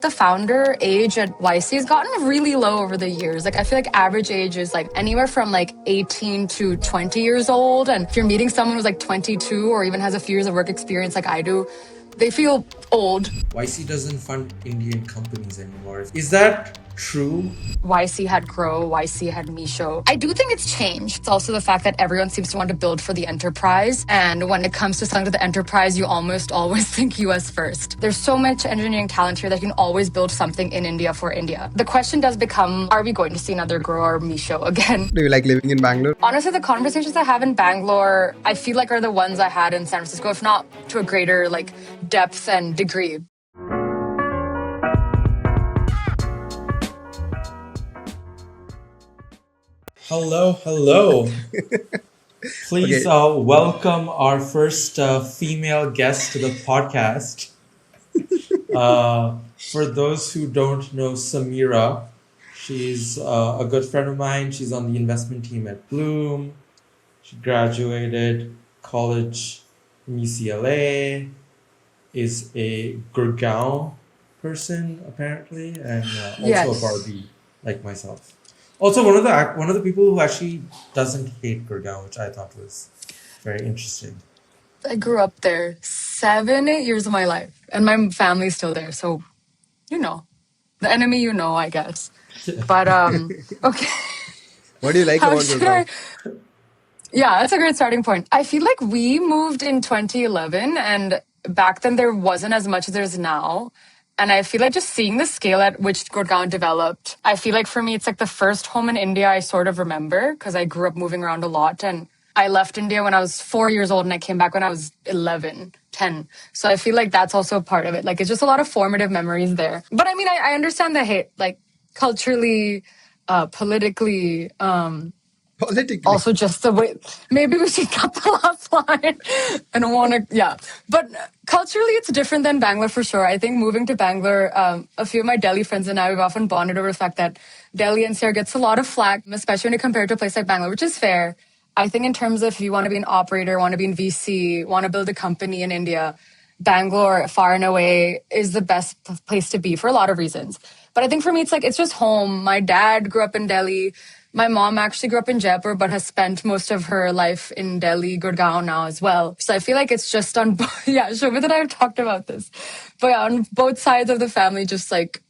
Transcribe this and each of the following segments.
The founder age at YC has gotten really low over the years. Like, I feel like average age is like anywhere from like 18 to 20 years old. And if you're meeting someone who's like 22 or even has a few years of work experience like I do, they feel old. YC doesn't fund Indian companies anymore. Is that true? YC had Grow, YC had Misho. I do think it's changed. It's also the fact that everyone seems to want to build for the enterprise. And when it comes to selling to the enterprise, you almost always think US first. There's so much engineering talent here that you can always build something in India for India. The question does become, are we going to see another Grow or Misho again? Do you like living in Bangalore? Honestly, the conversations I have in Bangalore, I feel like are the ones I had in San Francisco, if not to a greater like depth and degree. Hello. Please welcome our first female guest to the podcast. For those who don't know Samira, she's a good friend of mine. She's on the investment team at Bloom. She graduated college from UCLA, is a Gurgaon person apparently, and also Yes. a Barbie like myself. Also, one of the people who actually doesn't hate Gurgaon, which I thought was very interesting. I grew up there 8 years of my life, and my family's still there. So, the enemy, I guess. But okay. What do you like How about should Gurgaon? Yeah, that's a great starting point. I feel like we moved in 2011, and back then there wasn't as much as there's now. And I feel like just seeing the scale at which Gurgaon developed, I feel like for me, it's like the first home in India I sort of remember because I grew up moving around a lot. And I left India when I was 4 years old and I came back when I was 11, 10. So I feel like that's also a part of it. Like, it's just a lot of formative memories there. But I mean, I understand the hate, like culturally, politically, Politically. also just the way, maybe we should cut the last line. I don't want to, yeah. But culturally, it's different than Bangalore for sure. I think moving to Bangalore, a few of my Delhi friends and I, we've often bonded over the fact that Delhi NCR gets a lot of flack, especially when you compare it to a place like Bangalore, which is fair. I think in terms of if you want to be an operator, want to be in VC, want to build a company in India, Bangalore, far and away, is the best place to be for a lot of reasons. But I think for me, it's like, it's just home. My dad grew up in Delhi. My mom actually grew up in Jaipur, but has spent most of her life in Delhi, Gurgaon now as well. So I feel like it's just on, yeah, Shobhit and I have talked about this. But yeah, on both sides of the family, just like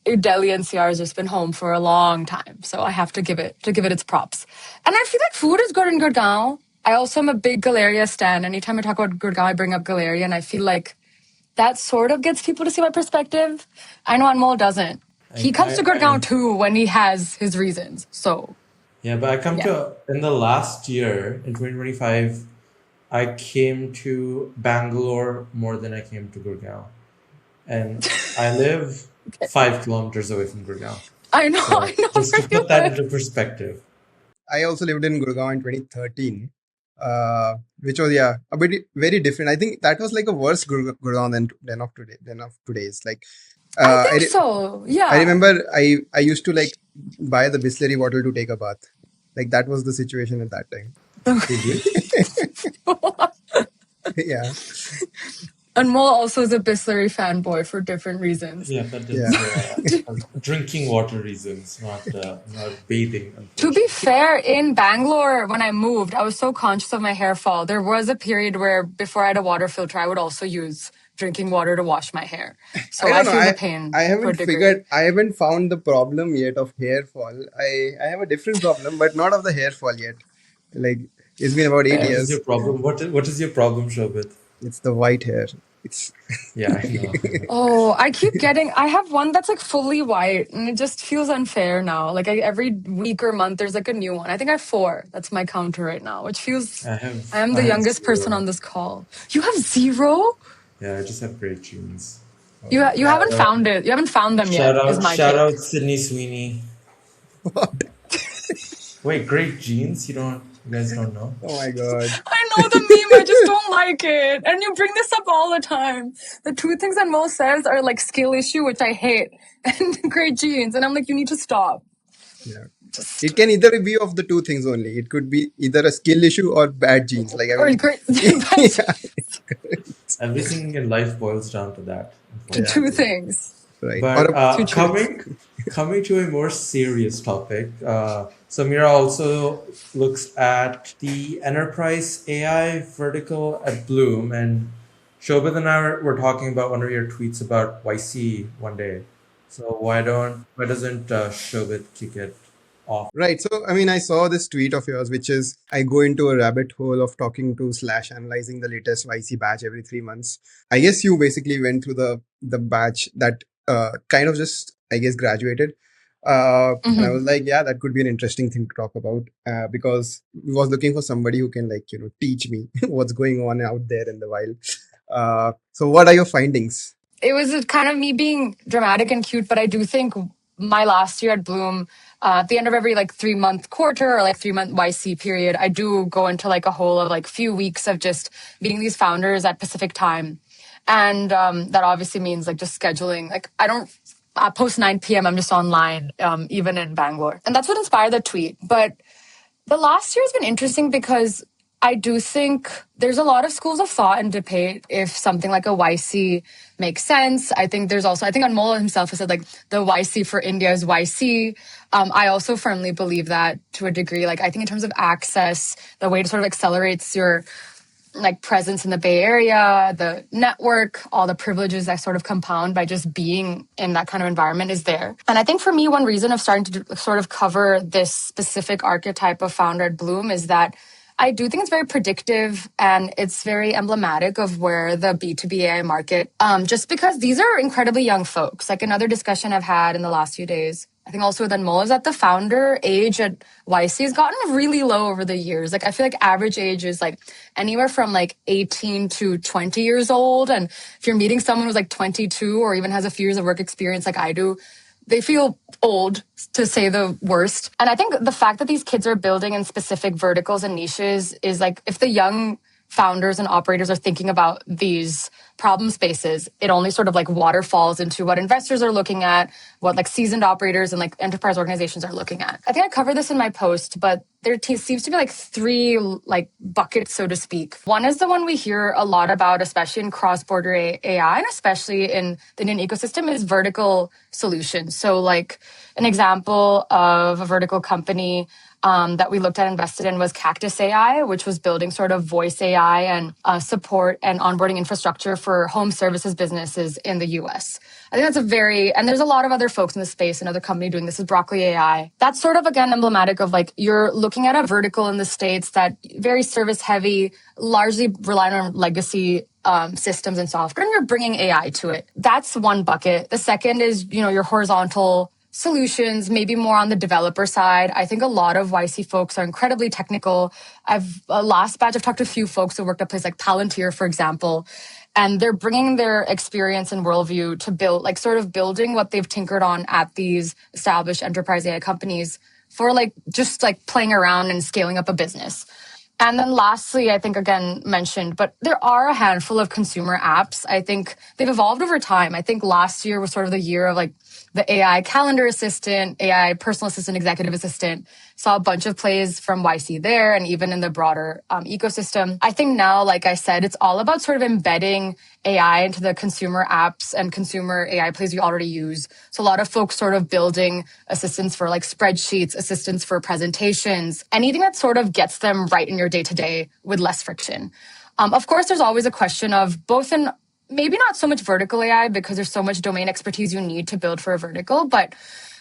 Delhi NCR has just been home for a long time. So I have to give it its props. And I feel like food is good in Gurgaon. I also am a big Galeria stan. Anytime I talk about Gurgaon, I bring up Galeria, and I feel like that sort of gets people to see my perspective. I know Anmol doesn't. He comes to Gurgaon too when he has his reasons. So Yeah, but I come to in the last year in 2025, I came to Bangalore more than I came to Gurgaon, and I live 5 kilometers away from Gurgaon. I know. Just to put that into perspective. I also lived in Gurgaon in 2013, which was a bit very different. I think that was like a worse Gurgaon than of today's. Like, I think so. Yeah. I remember I used to like buy the Bisleri bottle to take a bath. Like that was the situation at that time. Did you? Yeah. Anmol also is a Bisleri fanboy for different reasons. Yeah, but it's drinking water reasons, not bathing. To be fair, in Bangalore, when I moved, I was so conscious of my hair fall. There was a period where before I had a water filter, I would also use drinking water to wash my hair. So I feel the pain. I haven't found the problem yet of hair fall. I have a different problem, but not of the hair fall yet. Like, it's been about 8 years. What is your problem? What is your problem, Shobhit? It's the white hair. Yeah, I know. Oh, I have one that's like fully white, and it just feels unfair now. Like every week or month, there's like a new one. I think I have 4. That's my counter right now, which feels, I'm the youngest person on this call. You have 0? Yeah, I just have great genes. You haven't found it. You haven't found them yet. Shout out Sydney Sweeney. Wait, great genes? You guys don't know? Oh my god. I know the meme, I just don't like it. And you bring this up all the time. The 2 things that Mo says are like skill issue, which I hate, and great genes. And I'm like, you need to stop. Yeah. It can either be of the 2 things only. It could be either a skill issue or bad genes. Like Everything in life boils down to that. To 2 things. right? Or But a futurist. coming to a more serious topic, Samira also looks at the enterprise AI vertical at Bloom, and Shobhit and I were talking about one of your tweets about YC one day. So why doesn't Shobhit kick it off? Right. So, I mean, I saw this tweet of yours, which is I go into a rabbit hole of talking to slash analyzing the latest YC batch every 3 months. I guess you basically went through the batch that kind of just, I guess, graduated. And I Mhm. was like, yeah, that could be an interesting thing to talk about because I was looking for somebody who can, like, teach me what's going on out there in the wild. So, what are your findings? It was kind of me being dramatic and cute, but I do think my last year at Bloom, at the end of every like 3 month quarter or like 3 month YC period, I do go into like a whole of like few weeks of just meeting these founders at Pacific time. And that obviously means like just scheduling. Like I don't post 9 p.m. I'm just online, even in Bangalore. And that's what inspired the tweet. But the last year has been interesting because I do think there's a lot of schools of thought and debate if something like a YC makes sense. I think there's also, I think Anmol himself has said like the YC for India is YC. I also firmly believe that to a degree. Like I think in terms of access, the way to sort of accelerates your like presence in the Bay Area, the network, all the privileges that sort of compound by just being in that kind of environment is there. And I think for me, one reason of starting to sort of cover this specific archetype of founder at Bloom is that I do think it's very predictive and it's very emblematic of where the B2B AI market, just because these are incredibly young folks. Like another discussion I've had in the last few days, I think also with Anmol, is that the founder age at YC has gotten really low over the years. Like I feel like average age is like anywhere from like 18 to 20 years old. And if you're meeting someone who's like 22 or even has a few years of work experience like I do, they feel old, to say the worst. And I think the fact that these kids are building in specific verticals and niches is like, if the young founders and operators are thinking about these problem spaces, it only sort of like waterfalls into what investors are looking at, what like seasoned operators and like enterprise organizations are looking at. I think I covered this in my post, but there seems to be like three like buckets, so to speak. One is the one we hear a lot about, especially in cross-border AI and especially in the Indian ecosystem, is vertical solutions. So like an example of a vertical company that we looked at and invested in was Cactus AI, which was building sort of voice AI and support and onboarding infrastructure for home services businesses in the US. I think that's and there's a lot of other folks in the space. Another company doing this is Broccoli AI. That's sort of, again, emblematic of like, you're looking at a vertical in the States that very service heavy, largely reliant on legacy systems and software, and you're bringing AI to it. That's one bucket. The second is, your horizontal solutions, maybe more on the developer side. I think a lot of YC folks are incredibly technical. Last batch, I've talked to a few folks who worked at places like Palantir, for example, and they're bringing their experience and worldview to build, like sort of building what they've tinkered on at these established enterprise AI companies for like, just like playing around and scaling up a business. And then lastly, I think again mentioned, but there are a handful of consumer apps. I think they've evolved over time. I think last year was sort of the year of like the AI calendar assistant, AI personal assistant, executive assistant. Saw a bunch of plays from YC there and even in the broader ecosystem. I think now, like I said, it's all about sort of embedding AI into the consumer apps and consumer AI plays you already use. So a lot of folks sort of building assistants for like spreadsheets, assistants for presentations, anything that sort of gets them right in your day to day with less friction. Of course, there's always a question of both in maybe not so much vertical AI because there's so much domain expertise you need to build for a vertical, but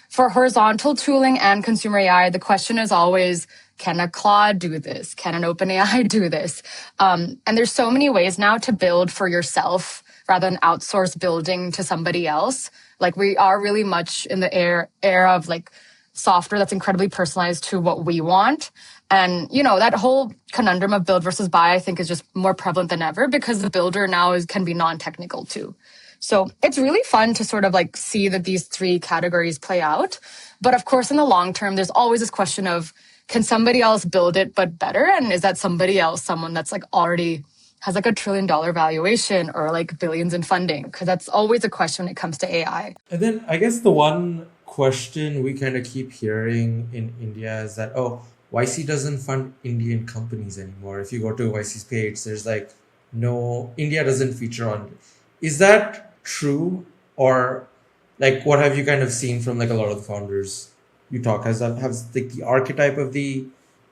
for horizontal tooling and consumer AI, the question is always, can a Claude do this? Can an OpenAI do this? And there's so many ways now to build for yourself rather than outsource building to somebody else. Like we are really much in the era of like software that's incredibly personalized to what we want. And, that whole conundrum of build versus buy, I think is just more prevalent than ever because the builder now can be non-technical too. So it's really fun to sort of like see that these three categories play out. But of course, in the long term, there's always this question of, can somebody else build it but better? And is that somebody else someone that's like already has like $1 trillion valuation or like billions in funding? Because that's always a question when it comes to AI. And then I guess the one question we kind of keep hearing in India is that, oh, YC doesn't fund Indian companies anymore. If you go to YC's page, there's like no, India doesn't feature on. Is that true? Or Like, what have you kind of seen from like a lot of the founders you talk? Has like the archetype of the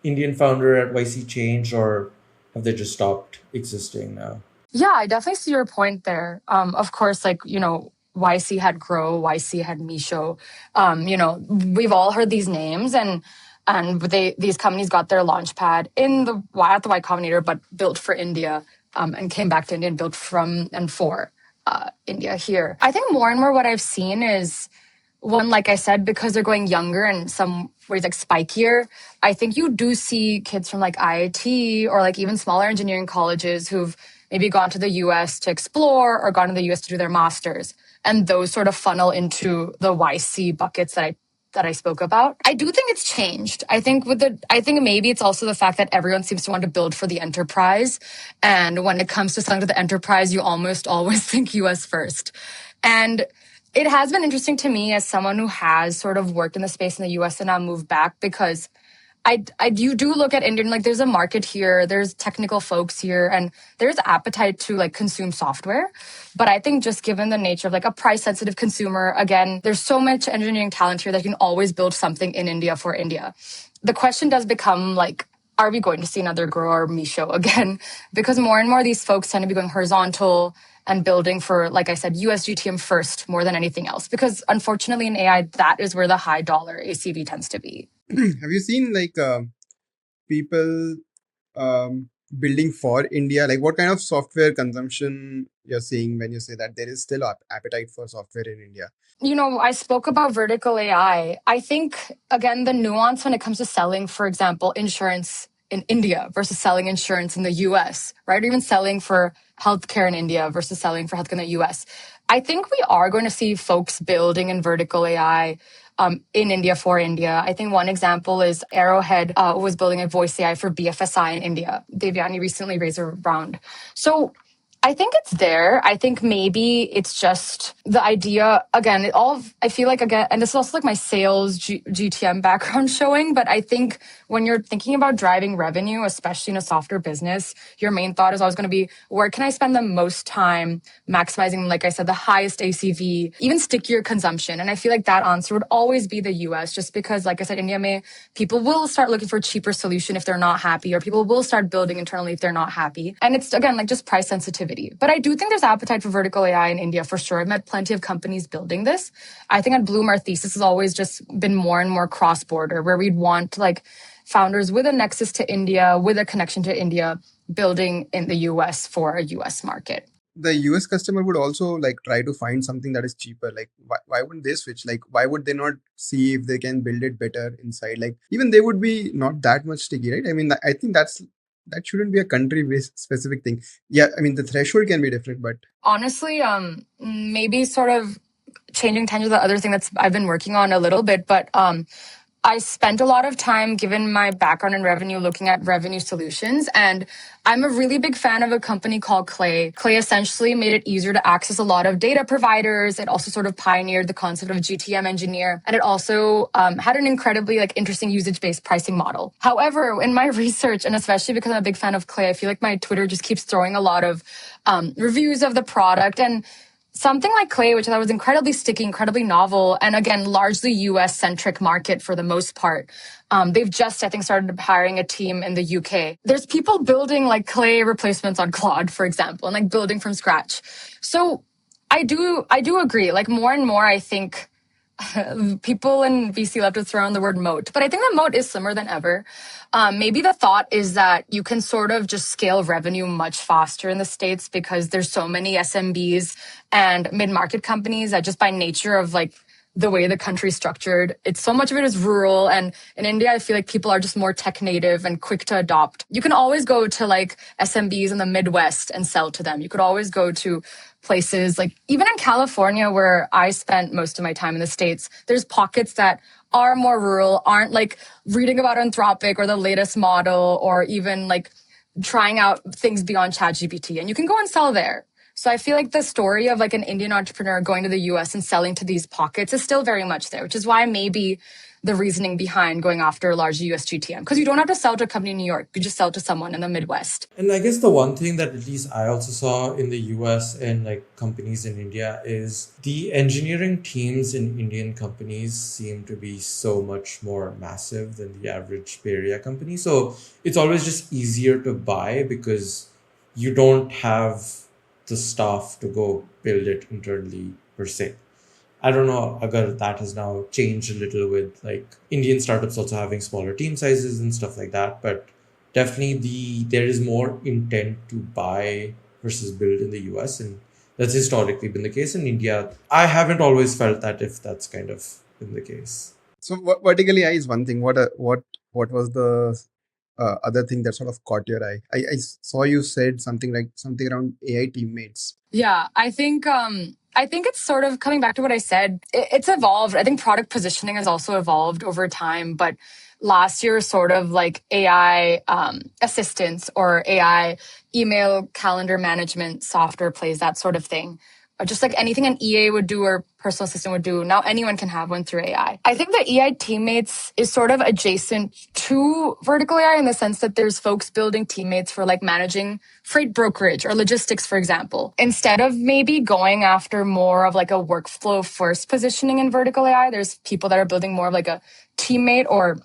Indian founder at YC changed, or have they just stopped existing now? Yeah, I definitely see your point there. Of course, like, YC had Grow, YC had Misho. We've all heard these names, and these companies got their launch pad at the Y Combinator, but built for India, and came back to India and built from and for India here. I think more and more what I've seen is one, like I said, because they're going younger and some ways like spikier, I think you do see kids from like IIT or like even smaller engineering colleges who've maybe gone to the US to explore or gone to the US to do their masters. And those sort of funnel into the YC buckets that I spoke about. I do think it's changed. I think maybe it's also the fact that everyone seems to want to build for the enterprise. And when it comes to selling to the enterprise, you almost always think US first. And it has been interesting to me as someone who has sort of worked in the space in the US and now moved back, because you do look at Indian, like there's a market here, there's technical folks here, and there's appetite to like consume software. But I think just given the nature of like a price sensitive consumer, again, there's so much engineering talent here that you can always build something in India for India. The question does become like, are we going to see another Grow or Misho again? Because more and more these folks tend to be going horizontal and building for, like I said, US GTM first more than anything else. Because unfortunately in AI, that is where the high dollar ACV tends to be. Have you seen like people building for India? Like, what kind of software consumption you're seeing when you say that there is still appetite for software in India? I spoke about vertical AI. I think, again, the nuance when it comes to selling, for example, insurance in India versus selling insurance in the US, right? Or even selling for healthcare in India versus selling for healthcare in the US. I think we are going to see folks building in vertical AI in India for India. I think one example is Arrowhead was building a voice AI for BFSI in India. Devyani recently raised a round. So I think it's there. I think maybe it's just the idea, again, I feel like, again, and this is also like my sales GTM background showing, but I think when you're thinking about driving revenue, especially in a software business, your main thought is always going to be, where can I spend the most time maximizing, like I said, the highest ACV, even stickier consumption? And I feel like that answer would always be the US, just because, like I said, people will start looking for a cheaper solution if they're not happy, or people will start building internally if they're not happy. And it's, again, like just price sensitivity. But I do think there's appetite for vertical AI in India for sure. I've met plenty of companies building this. I think at Bloom, our thesis has always just been more and more cross-border, where we'd want like founders with a nexus to India, with a connection to India, building in the US for a US market. The US customer would also like try to find something that is cheaper. Like, why wouldn't they switch? Like, why would they not see if they can build it better inside? Like, even they would be not that much sticky, right? I mean, I think that shouldn't be a country based specific thing. Yeah, I mean, the threshold can be different, but honestly, maybe sort of changing tangent, the other thing that's I've been working on a little bit, but I spent a lot of time, given my background in revenue, looking at revenue solutions. And I'm a really big fan of a company called Clay. Clay essentially made it easier to access a lot of data providers. It also sort of pioneered the concept of GTM engineer. And it also had an incredibly interesting usage-based pricing model. However, in my research, and especially because I'm a big fan of Clay, I feel like my Twitter just keeps throwing a lot of reviews of the product. And something like Clay, which I thought was incredibly sticky, incredibly novel, and again, largely US-centric market for the most part. They've just, I think, started hiring a team in the UK. There's people building like Clay replacements on Claude, for example, and like building from scratch. So I do agree. Like more and more, I think people in VC love to throw in the word moat, but I think the moat is slimmer than ever. Maybe the thought is that you can sort of just scale revenue much faster in the States because there's so many SMBs and mid-market companies that just by nature of like the way the country's structured, it's so much of it is rural. And in India, I feel like people are just more tech native and quick to adopt. You can always go to like SMBs in the Midwest and sell to them. You could always go to places like even in California, where I spent most of my time in the States, there's pockets that are more rural, aren't like reading about Anthropic or the latest model, or even like trying out things beyond ChatGPT, and you can go and sell there. So I feel like the story of like an Indian entrepreneur going to the US and selling to these pockets is still very much there, which is why maybe the reasoning behind going after a large US GTM. Because you don't have to sell to a company in New York. You just sell to someone in the Midwest. And I guess the one thing that at least I also saw in the US and like companies in India is the engineering teams in Indian companies seem to be so much more massive than the average Bay Area company. So it's always just easier to buy because you don't have the staff to go build it internally per se. I don't know agar that has now changed a little with like Indian startups also having smaller team sizes and stuff like that. But definitely there is more intent to buy versus build in the US, and that's historically been the case in India. I haven't always felt that if that's kind of been the case. So vertically AI is one thing. What was the other thing that sort of caught your eye? I saw you said something around AI teammates. Yeah, I think it's sort of coming back to what I said. It's evolved. I think product positioning has also evolved over time, but last year sort of like AI assistants or AI email calendar management software plays, that sort of thing. Or just like anything an EA would do or personal assistant would do, now anyone can have one through AI. I think that EI teammates is sort of adjacent to vertical AI in the sense that there's folks building teammates for like managing freight brokerage or logistics, for example. Instead of maybe going after more of like a workflow first positioning in vertical AI, there's people that are building more of like a teammate, or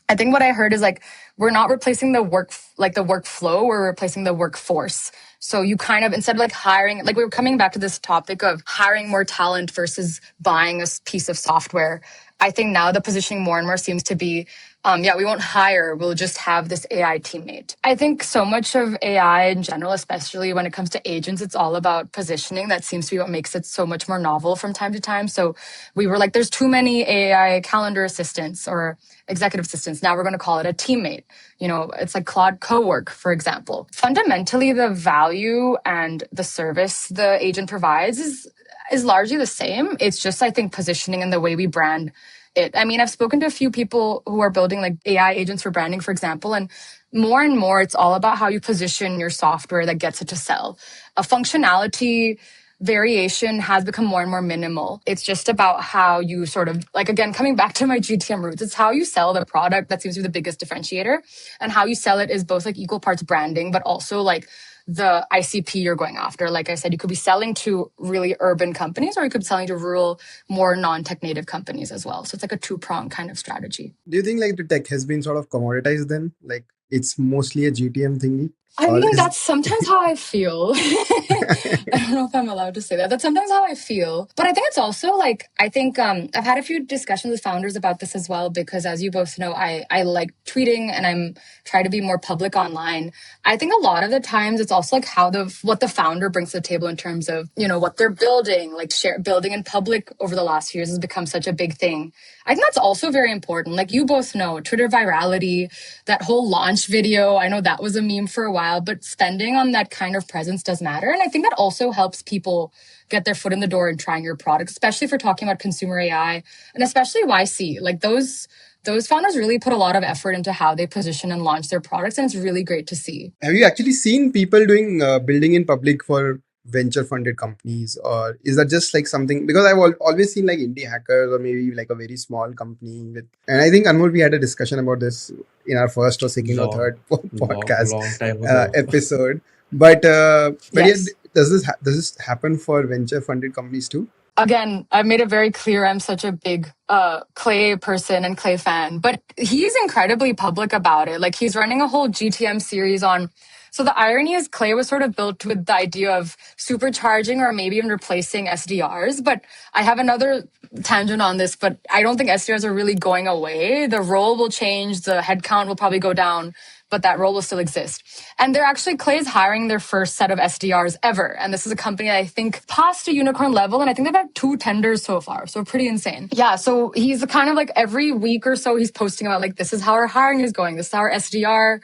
I think what I heard is like, we're not replacing the workflow, we're replacing the workforce. So you kind of, instead of like hiring, like we were coming back to this topic of hiring more talent versus buying a piece of software. I think now the positioning more and more seems to be, we won't hire, we'll just have this AI teammate. I think so much of AI in general, especially when it comes to agents, it's all about positioning. That seems to be what makes it so much more novel from time to time. So we were like, there's too many AI calendar assistants or executive assistants. Now we're going to call it a teammate. You know, it's like Claude Cowork, for example. Fundamentally, the value and the service the agent provides is largely the same. It's just, I think, positioning and the way we brand it. I mean, I've spoken to a few people who are building like AI agents for branding, for example, and more, it's all about how you position your software that gets it to sell. A functionality variation has become more and more minimal. It's just about how you sort of, like, again, coming back to my GTM roots, it's how you sell the product that seems to be the biggest differentiator. And how you sell it is both like equal parts branding, but also like the ICP you're going after. Like I said, you could be selling to really urban companies, or you could be selling to rural, more non-tech native companies as well. So it's like a two-pronged kind of strategy. Do you think like the tech has been sort of commoditized then? Like it's mostly a GTM thingy? I mean, that's sometimes how I feel. I don't know if I'm allowed to say that. That's sometimes how I feel. But I think it's also like, I think I've had a few discussions with founders about this as well, because as you both know, I like tweeting and I'm trying to be more public online. I think a lot of the times it's also like what the founder brings to the table in terms of, you know, what they're building, like building in public over the last few years has become such a big thing. I think that's also very important. Like you both know, Twitter virality, that whole launch video, I know that was a meme for a while, but spending on that kind of presence does matter. And I think that also helps people get their foot in the door in trying your product, especially if we're talking about consumer AI and especially YC. Like those founders really put a lot of effort into how they position and launch their products. And it's really great to see. Have you actually seen people doing building in public for venture funded companies, or is that just like something, because I've always seen like indie hackers or maybe like a very small company with, and I think Anmol, we had a discussion about this in our first or second or third podcast long time ago. episode. But Yes. yeah, does this happen for venture funded companies too? Again, I've made it very clear I'm such a big Clay person and Clay fan, but he's incredibly public about it. Like he's running a whole GTM series on. So the irony is Clay was sort of built with the idea of supercharging or maybe even replacing SDRs. But I have another tangent on this, but I don't think SDRs are really going away. The role will change. The headcount will probably go down, but that role will still exist. And they're actually, Clay is hiring their first set of SDRs ever. And this is a company that I think passed a unicorn level. And I think they've had 2 tenders so far. So pretty insane. Yeah. So he's kind of like every week or so, he's posting about like, this is how our hiring is going. This is how our SDR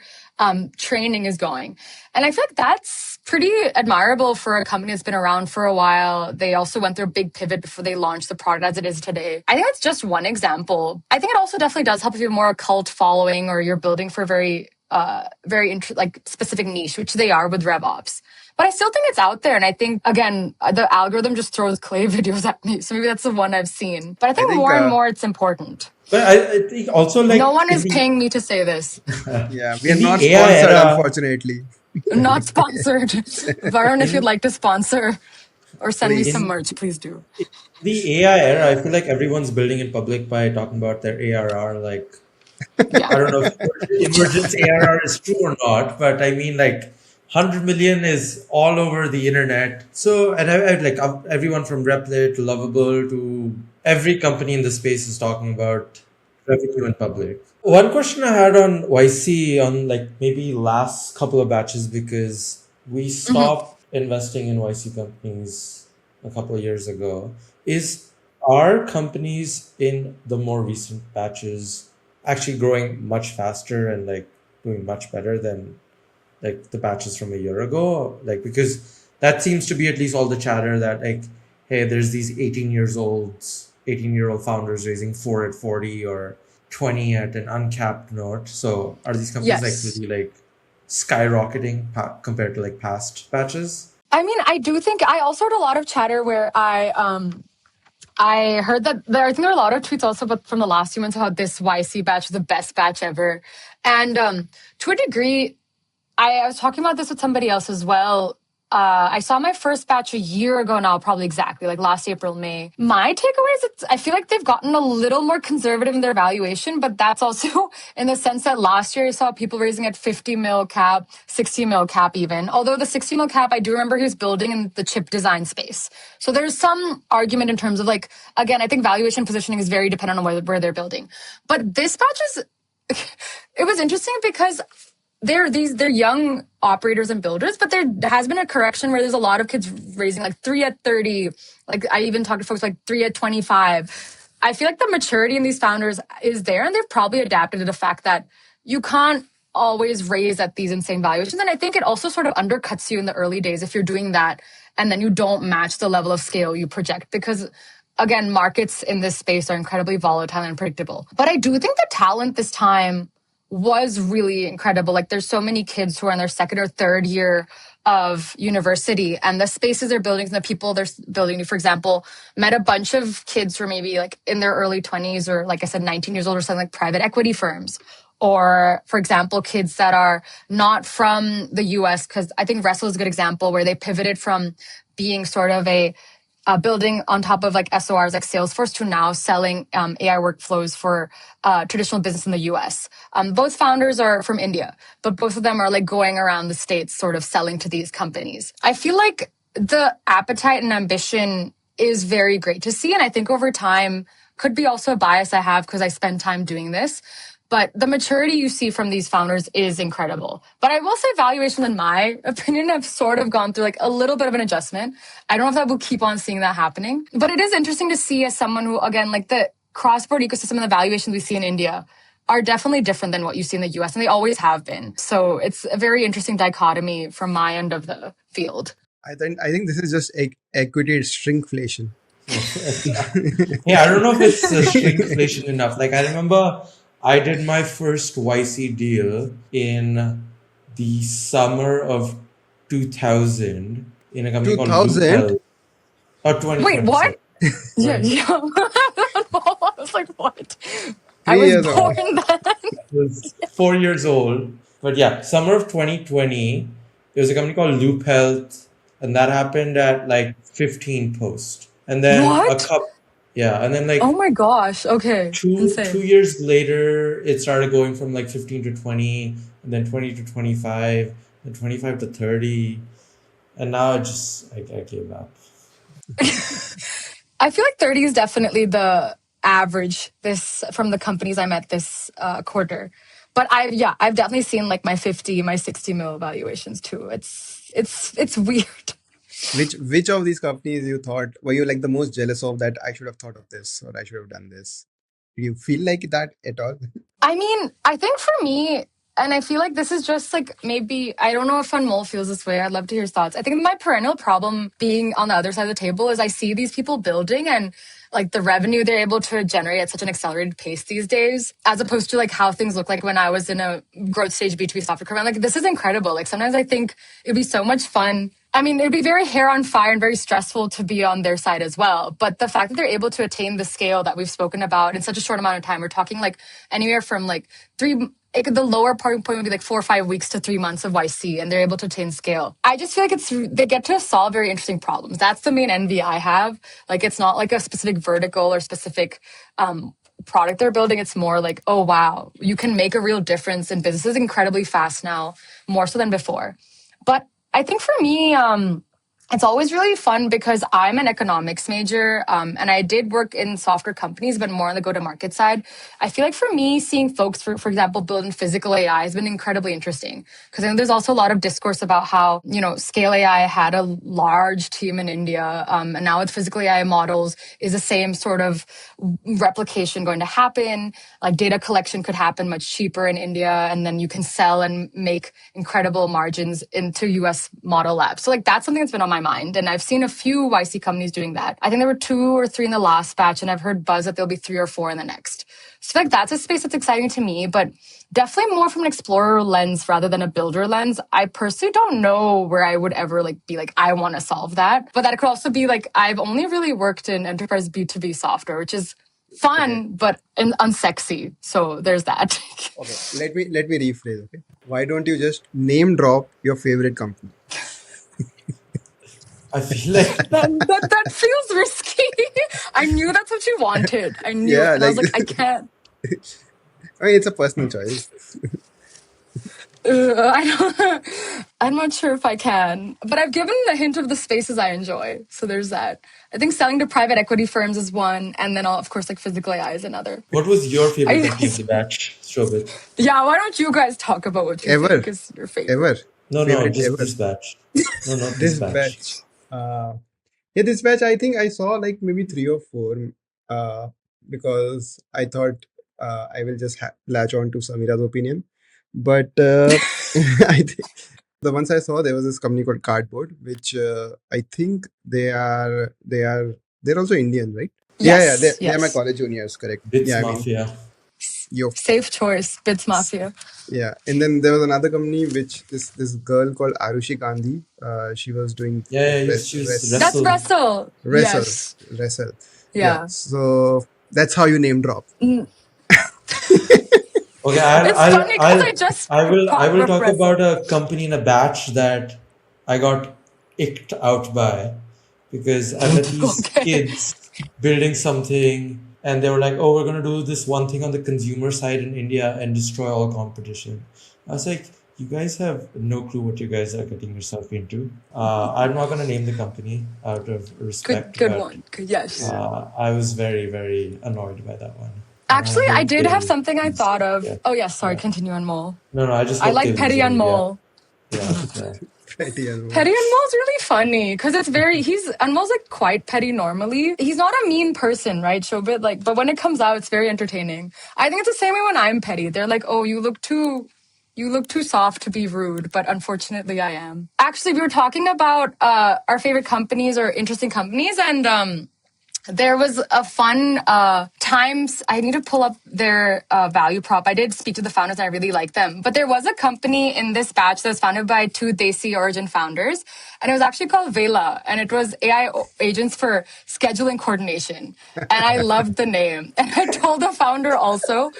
training is going. And I feel like that's pretty admirable for a company that's been around for a while. They also went through a big pivot before they launched the product as it is today. I think that's just one example. I think it also definitely does help if you're more a cult following or you're building for very specific niche, which they are with RevOps. But I still think it's out there. And I think, again, the algorithm just throws clay videos at me. So maybe that's the one I've seen. But I I think think more and more it's important. But I think also No like one is paying me to say this. yeah, we are in not the AI sponsored, era, unfortunately. Not sponsored. Varun, if you'd in like to sponsor or send me some Please. in merch, please do. the AI era, I feel like everyone's building in public by talking about their ARR. Like, Yeah. I don't know if emergence ARR is true or not, but I mean, like, 100 million is all over the internet. So, and I like everyone from Replit to Lovable to every company in the space is talking about revenue in public. One question I had on YC on like maybe last couple of batches because we Mhm. stopped investing in YC companies a couple of years ago. Is are companies in the more recent batches actually growing much faster and like doing much better than like the batches from a year ago? Like because that seems to be at least all the chatter that like, hey, there's these 18-year-old founders raising 4 at 40 or 20 at an uncapped note. So are these companies like Yes. really like skyrocketing compared to like past batches? I mean, I do think I also heard a lot of chatter where I heard that I think there are a lot of tweets also but from the last few months about this YC batch is the best batch ever. And to a degree, I was talking about this with somebody else as well. I saw my first batch a year ago now, probably exactly, like last April, May. My takeaway is I feel like they've gotten a little more conservative in their valuation, but that's also in the sense that last year I saw people raising at 50 mil cap, 60 mil cap even. Although the 60 mil cap, I do remember he was building in the chip design space. So there's some argument in terms of like, again, I think valuation positioning is very dependent on where they're building. But this batch is, it was interesting because they're young operators and builders, but there has been a correction where there's a lot of kids raising like 3 at 30. Like I even talked to folks like 3 at 25. I feel like the maturity in these founders is there, and they've probably adapted to the fact that you can't always raise at these insane valuations. And I think it also sort of undercuts you in the early days if you're doing that and then you don't match the level of scale you project because again, markets in this space are incredibly volatile and unpredictable. But I do think the talent this time was really incredible. Like there's so many kids who are in their second or third year of university and the spaces they're building and the people they're building. For example, met a bunch of kids who are maybe like in their early 20s or like I said, 19 years old or something like private equity firms. Or, for example, kids that are not from the US, because I think Wrestle is a good example where they pivoted from being sort of a building on top of like SORs like Salesforce to now selling AI workflows for traditional business in the US. Both founders are from India, but both of them are like going around the States sort of selling to these companies. I feel like the appetite and ambition is very great to see. And I think over time could be also a bias I have because I spend time doing this. But the maturity you see from these founders is incredible. But I will say valuation, in my opinion, have sort of gone through like a little bit of an adjustment. I don't know if that will keep on seeing that happening. But it is interesting to see as someone who, again, like the cross-border ecosystem and the valuations we see in India are definitely different than what you see in the US, and they always have been. So it's a very interesting dichotomy from my end of the field. I think this is just equity shrinkflation. Yeah, I don't know if it's shrinkflation enough. Like I remember I did my first YC deal in the summer of 2000 in a company called 2000? Loopel. Or Wait, 2020, sorry. what? Yeah, Right. yeah. I was like, what? I Three was years ago. born then. I was 4 years old. But yeah, summer of 2020, there was a company called Loop Health, and that happened at like 15 post. And then a What? cup, yeah, and then Oh like my gosh. Okay. two Insane. years later, it started going from like 15 to 20, and then 20 to 25, and 25 to 30, and now I gave up. I feel like 30 is definitely the average this from the companies I met this quarter. But I've definitely seen like my 50, my 60 mil evaluations too. It's weird. Which of these companies you thought were you like the most jealous of that I should have thought of this or I should have done this? Do you feel like that at all? I mean, I think for me, And I feel like this is just like maybe, I don't know if Anmol feels this way. I'd love to hear his thoughts. I think my perennial problem being on the other side of the table is I see these people building and like the revenue they're able to generate at such an accelerated pace these days, as opposed to like how things look like when I was in a growth stage B2B software company. I'm like, this is incredible. Like sometimes I think it'd be so much fun. I mean, it'd be very hair on fire and very stressful to be on their side as well. But the fact that they're able to attain the scale that we've spoken about in such a short amount of time, we're talking like anywhere from like the lower point would be like 4 or 5 weeks to 3 months of YC, and they're able to attain scale. I just feel like they get to solve very interesting problems. That's the main envy I have. Like it's not like a specific vertical or specific product they're building. It's more like, oh wow, you can make a real difference in businesses incredibly fast now, more so than before. But I think for me, it's always really fun because I'm an economics major, and I did work in software companies, but more on the go-to-market side. I feel like for me, seeing folks, for example, build in physical AI has been incredibly interesting because I know there's also a lot of discourse about how, Scale AI had a large team in India, and now with physical AI models, is the same sort of replication going to happen? Like data collection could happen much cheaper in India, and then you can sell and make incredible margins into US model labs. So like that's something that's been on my mind. And I've seen a few YC companies doing that. I think there were 2 or 3 in the last batch, and I've heard buzz that there'll be 3 or 4 in the next. So I feel like that's a space that's exciting to me, but definitely more from an explorer lens rather than a builder lens. I personally don't know where I would ever be like, I want to solve that. But that could also be like, I've only really worked in enterprise B2B software, which is fun, but unsexy. So there's that. Okay, let me rephrase. Okay, why don't you just name drop your favorite company? I feel like that feels risky. I knew that's what you wanted. I knew, Yeah, and I was like, I can't. I mean, it's a personal choice. I'm not sure if I can, but I've given a hint of the spaces I enjoy. So there's that. I think selling to private equity firms is one, and then of course like physical AI is another. what was your favorite company of the batch, Shobhit? Yeah, why don't you guys talk about what you Ever. think is your favorite? Ever. No, Favorite just ever. this batch. No, not This this batch. batch. Yeah, this batch I think I saw like maybe 3 or 4 because I thought I will just latch on to Samira's opinion. But I think the ones I saw, there was this company called Cardboard, which I think they're also Indian, right? Yes, they're my yes. college juniors, correct? Bits Yeah, Mafia. Yo. Safe choice, Bits Mafia. Yeah, and then there was another company which this girl called Arushi Gandhi. She was doing She was That's Wrestle. Yes. Wrestle. Yeah. So that's how you name drop. Okay, It's funny because I just I will talk Wrestle. about a company in a batch that I got icked out by because I met these Okay. kids building something and they were like, oh, we're going to do this one thing on the consumer side in India and destroy all competition. I was like, you guys have no clue what you guys are getting yourself into. I'm not going to name the company out of respect. Good but, one. Yes. I was very, very annoyed by that one. Actually, I did have something I thought of. Yeah. Oh, yes. Sorry. Continue, Anmol. No, I just I hope like they lose Petty in India. Anmol. Yeah. Petty Anmol. Petty Anmol's really funny because Anmol's like quite petty normally. He's not a mean person, right, Shobhit? But when it comes out, it's very entertaining. I think it's the same way when I'm petty. They're like, oh, you look too soft to be rude, but unfortunately I am. Actually, we were talking about our favorite companies or interesting companies, and there was a fun times. I need to pull up their value prop. I did speak to the founders and I really like them. But there was a company in this batch that was founded by 2 Desi origin founders. And it was actually called Vela. And it was AI agents for scheduling coordination. And I loved the name. And I told the founder also.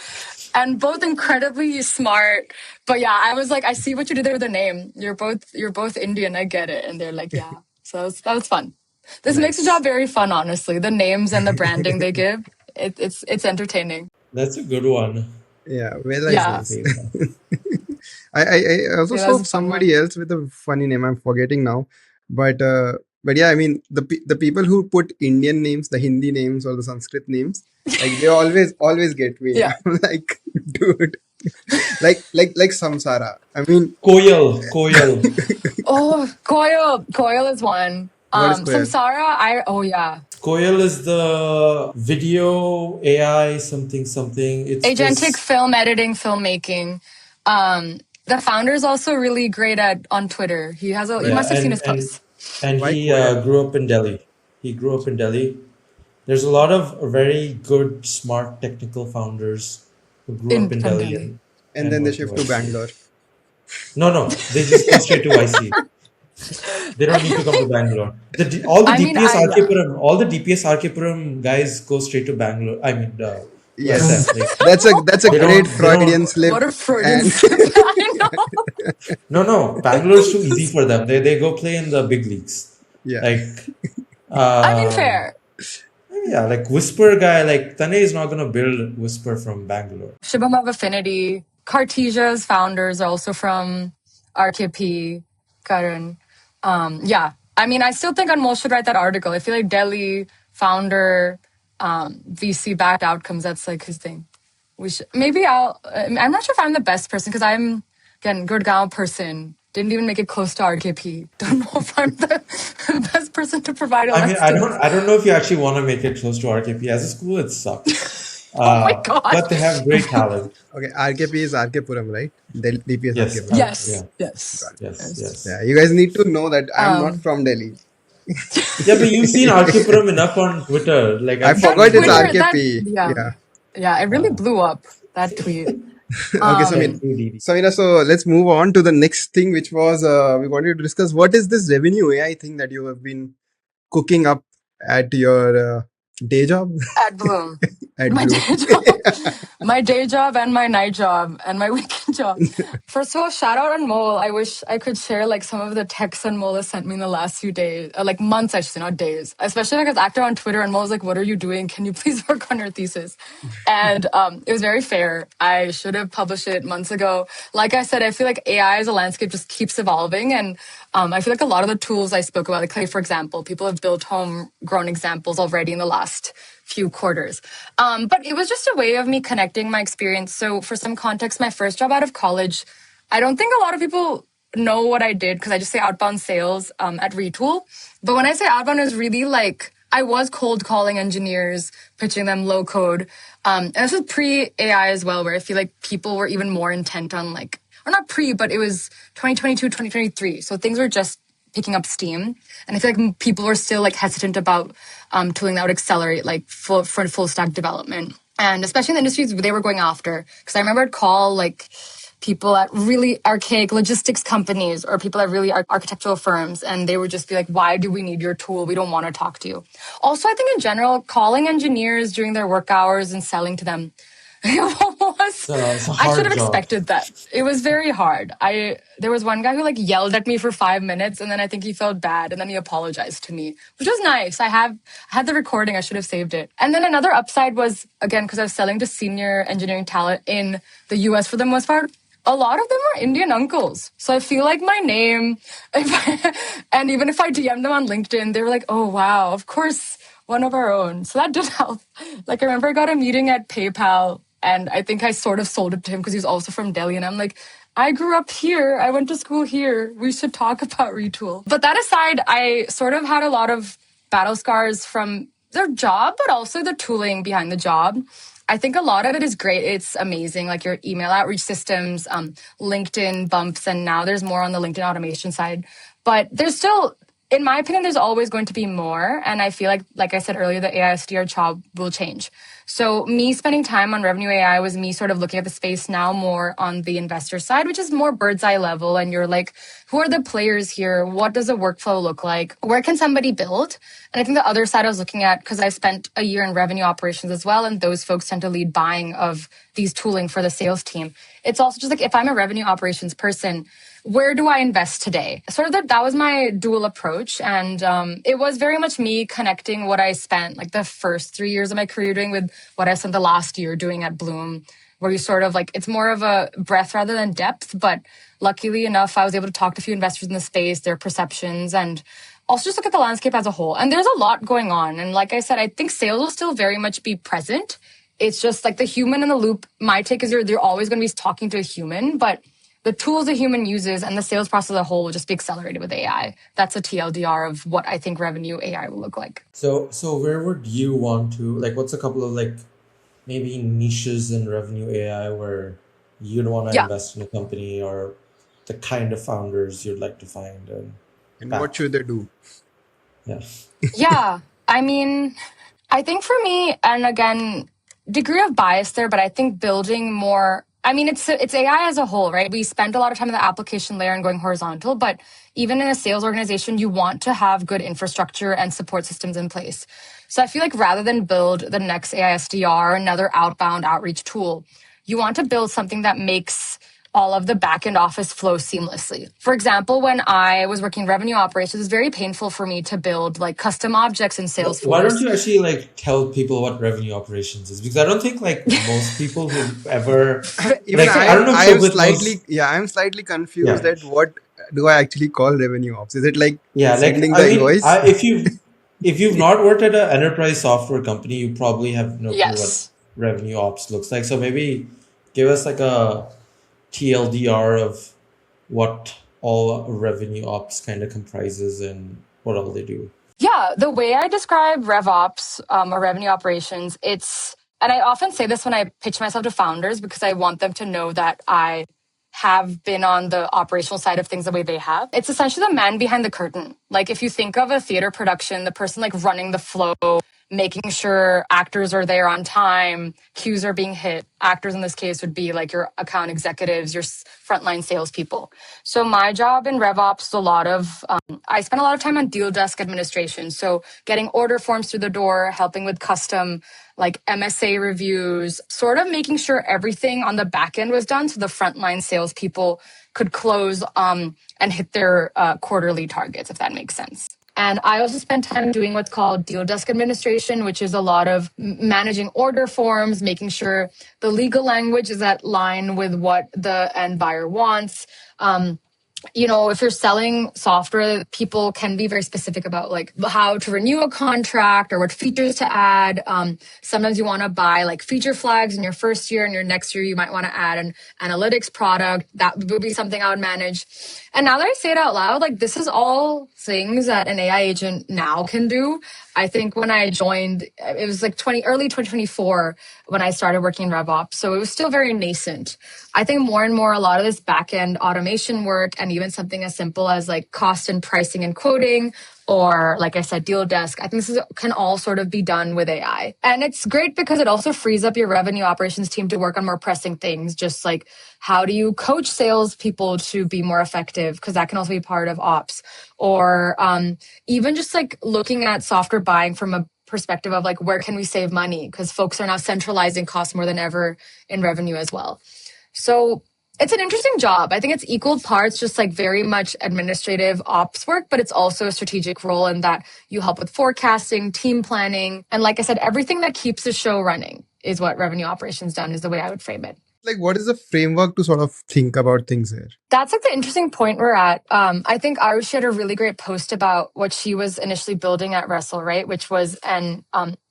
And both incredibly smart. But yeah, I was like, I see what you did there with the name. You're both Indian. I get it. And they're like, yeah. So that was fun. This makes the job very fun, honestly. The names and the branding they give, it's entertaining. That's a good one. Yeah, well, Yeah. I also Yeah, that saw was a fun somebody else with a funny name. I'm forgetting now, but yeah, I mean the people who put Indian names, the Hindi names or the Sanskrit names, like they always get me. Yeah. I'm like, dude, like Samsara. I mean, Koyal. Oh, Koyal is one. What is Koyal? Samsara, yeah. Koyal is the video AI something. It's Agentic film editing, filmmaking. The founder is also really great on Twitter. You must have seen his posts. And Why he Koya? grew up in Delhi. He grew up in Delhi. There's a lot of very good, smart, technical founders who grew up in From Delhi Delhi. And and then they went to shift to YC. Bangalore. No, they just go straight to YC. They don't need to come to Bangalore. All the I mean, DPS RK all the DPS RK Puram guys go straight to Bangalore. I mean, to Yes, SF. Like that's a they great don't. Freudian slip. what a Freudian And slip. I know. No. Bangalore's too easy for them. They go play in the big leagues. yeah, Like, I mean, um, fair. yeah, like Whisper guy. Like Tane is not gonna build Whisper from Bangalore. Shibam of Affinity. Cartesia's founders are also from RKP. Karan. Yeah. I mean, I still think Anmol should write that article. I feel like Delhi founder, VC backed outcomes. That's like his thing. Maybe I'm not sure if I'm the best person because I'm, again, Gurgaon person. Didn't even make it close to RKP. Don't know if I'm the best person to provide a I mean, lesson. I don't know if you actually want to make it close to RKP. As a school, it sucks. Oh my God. But they have great talent. okay. RKP is RK Puram, right? DPS Yes, RK Puram. Yes. Okay, Yes. got it. yes. Yeah, you guys need to know that I'm not from Delhi. Yeah, but you've seen RK Puram enough on Twitter. Like I I've That seen forgot you it's Twitter, like RKP. yeah. Yeah. Yeah, it really blew up, that tweet. Okay, thank you, Didi. Samira, so let's move on to the next thing, which was we wanted to discuss. What is this revenue AI thing that you have been cooking up at your day job? At Bloom. At My Blue. day job. My day job and my night job and my weekend job. First of all, shout out Anmol. I wish I could share like some of the texts Anmol has sent me in the last few days, like months, I should say, not days. Especially like as active on Twitter, Anmol was like, "What are you doing? Can you please work on your thesis?" And it was very fair. I should have published it months ago. Like I said, I feel like AI as a landscape just keeps evolving, and I feel like a lot of the tools I spoke about, like Clay, for example, people have built homegrown examples already in the last few quarters. But it was just a way of me connecting my experience. So for some context, my first job out of college, I don't think a lot of people know what I did because I just say outbound sales at Retool. But when I say outbound, it was really like I was cold calling engineers, pitching them low code. And this was pre AI as well, where I feel like people were even more intent on like, or not pre, but it was 2022, 2023. So things were just picking up steam. And I feel like people were still like hesitant about tooling that would accelerate like full stack development. And especially in the industries they were going after. Because I remember I'd call like people at really archaic logistics companies or people at really architectural firms, and they would just be like, "Why do we need your tool? We don't want to talk to you." Also, I think in general, calling engineers during their work hours and selling to them It's a I should hard have job. expected that. It was very hard. There was one guy who like yelled at me for 5 minutes, and then I think he felt bad, and then he apologized to me, which was nice. I had the recording. I should have saved it. And then another upside was, again, because I was selling to senior engineering talent in the US for the most part. A lot of them were Indian uncles. So I feel like my name, and even if I DM'd them on LinkedIn, they were like, "Oh, wow, of course, one of our own." So that did help. Like, I remember I got a meeting at PayPal, and I think I sort of sold it to him because he was also from Delhi. And I'm like, "I grew up here. I went to school here. We should talk about Retool." But that aside, I sort of had a lot of battle scars from their job, but also the tooling behind the job. I think a lot of it is great. It's amazing, like your email outreach systems, LinkedIn bumps, and now there's more on the LinkedIn automation side. But there's still, in my opinion, there's always going to be more. And I feel like I said earlier, the AI SDR job will change. So me spending time on revenue AI was me sort of looking at the space now more on the investor side, which is more bird's eye level. And you're like, who are the players here? What does a workflow look like? Where can somebody build? And I think the other side I was looking at, because I spent a year in revenue operations as well, and those folks tend to lead buying of these tooling for the sales team. It's also just like, if I'm a revenue operations person, where do I invest today? Sort of that was my dual approach. And it was very much me connecting what I spent like the first 3 years of my career doing with what I spent the last year doing at Bloom, where you sort of like, it's more of a breadth rather than depth. But luckily enough, I was able to talk to a few investors in the space, their perceptions, and also just look at the landscape as a whole. And there's a lot going on. And like I said, I think sales will still very much be present. It's just like the human in the loop. My take is you're always going to be talking to a human, but the tools a human uses and the sales process as a whole will just be accelerated with AI. That's a TLDR of what I think revenue AI will look like. So where would you want to, like, what's a couple of like maybe niches in revenue AI where you'd want to Yeah. invest in a company, or the kind of founders you'd like to find and And what back. should they do? Yeah. Yeah. I mean, I think for me, and again, degree of bias there, but I think building more. I mean, it's AI as a whole, right? We spend a lot of time in the application layer and going horizontal, but even in a sales organization, you want to have good infrastructure and support systems in place. So I feel like rather than build the next AI SDR, another outbound outreach tool, you want to build something that makes all of the back-end office flow seamlessly. For example, when I was working revenue operations, it was very painful for me to build like custom objects in Why don't Salesforce. you actually like tell people what revenue operations is? Because I don't think like most people who've ever Even like I I don't am know if I am Shobhit knows. slightly yeah, I am slightly confused Yeah. at what do I actually call revenue ops? Is it like Yeah, like sending I the mean, invoice? if you've not worked at an enterprise software company, you probably have no clue what Yes. revenue ops looks like. So maybe give us like a TLDR of what all revenue ops kind of comprises and what all they do. Yeah, the way I describe RevOps or revenue operations, and I often say this when I pitch myself to founders because I want them to know that I have been on the operational side of things the way they have. It's essentially the man behind the curtain. Like if you think of a theater production, the person like running the flow, making sure actors are there on time, cues are being hit. Actors in this case would be like your account executives, your frontline salespeople. So my job in RevOps is a lot of, I spend a lot of time on deal desk administration. So getting order forms through the door, helping with custom like MSA reviews, sort of making sure everything on the back end was done so the frontline salespeople could close and hit their quarterly targets, if that makes sense. And I also spent time doing what's called deal desk administration, which is a lot of managing order forms, making sure the legal language is at line with what the end buyer wants. If you're selling software, people can be very specific about like how to renew a contract or what features to add. Sometimes you want to buy like feature flags in your first year, and your next year you might want to add an analytics product. That would be something I would manage. And now that I say it out loud, like this is all things that an AI agent now can do. I think when I joined, it was like early 2024 when I started working in RevOps. So it was still very nascent. I think more and more, a lot of this back-end automation work and even something as simple as like cost and pricing and quoting, or like I said, deal desk, I think can all sort of be done with AI. And it's great because it also frees up your revenue operations team to work on more pressing things, just like how do you coach salespeople to be more effective? Because that can also be part of ops. Or even just like looking at software buying from a perspective of like, where can we save money? Because folks are now centralizing costs more than ever in revenue as well. So it's an interesting job. I think it's equal parts, just like very much administrative ops work, but it's also a strategic role in that you help with forecasting, team planning. And like I said, everything that keeps the show running is what revenue operations done is the way I would frame it. Like, what is the framework to sort of think about things here? That's like the interesting point we're at. I think Arushi had a really great post about what she was initially building at Wrestle, right? Which was an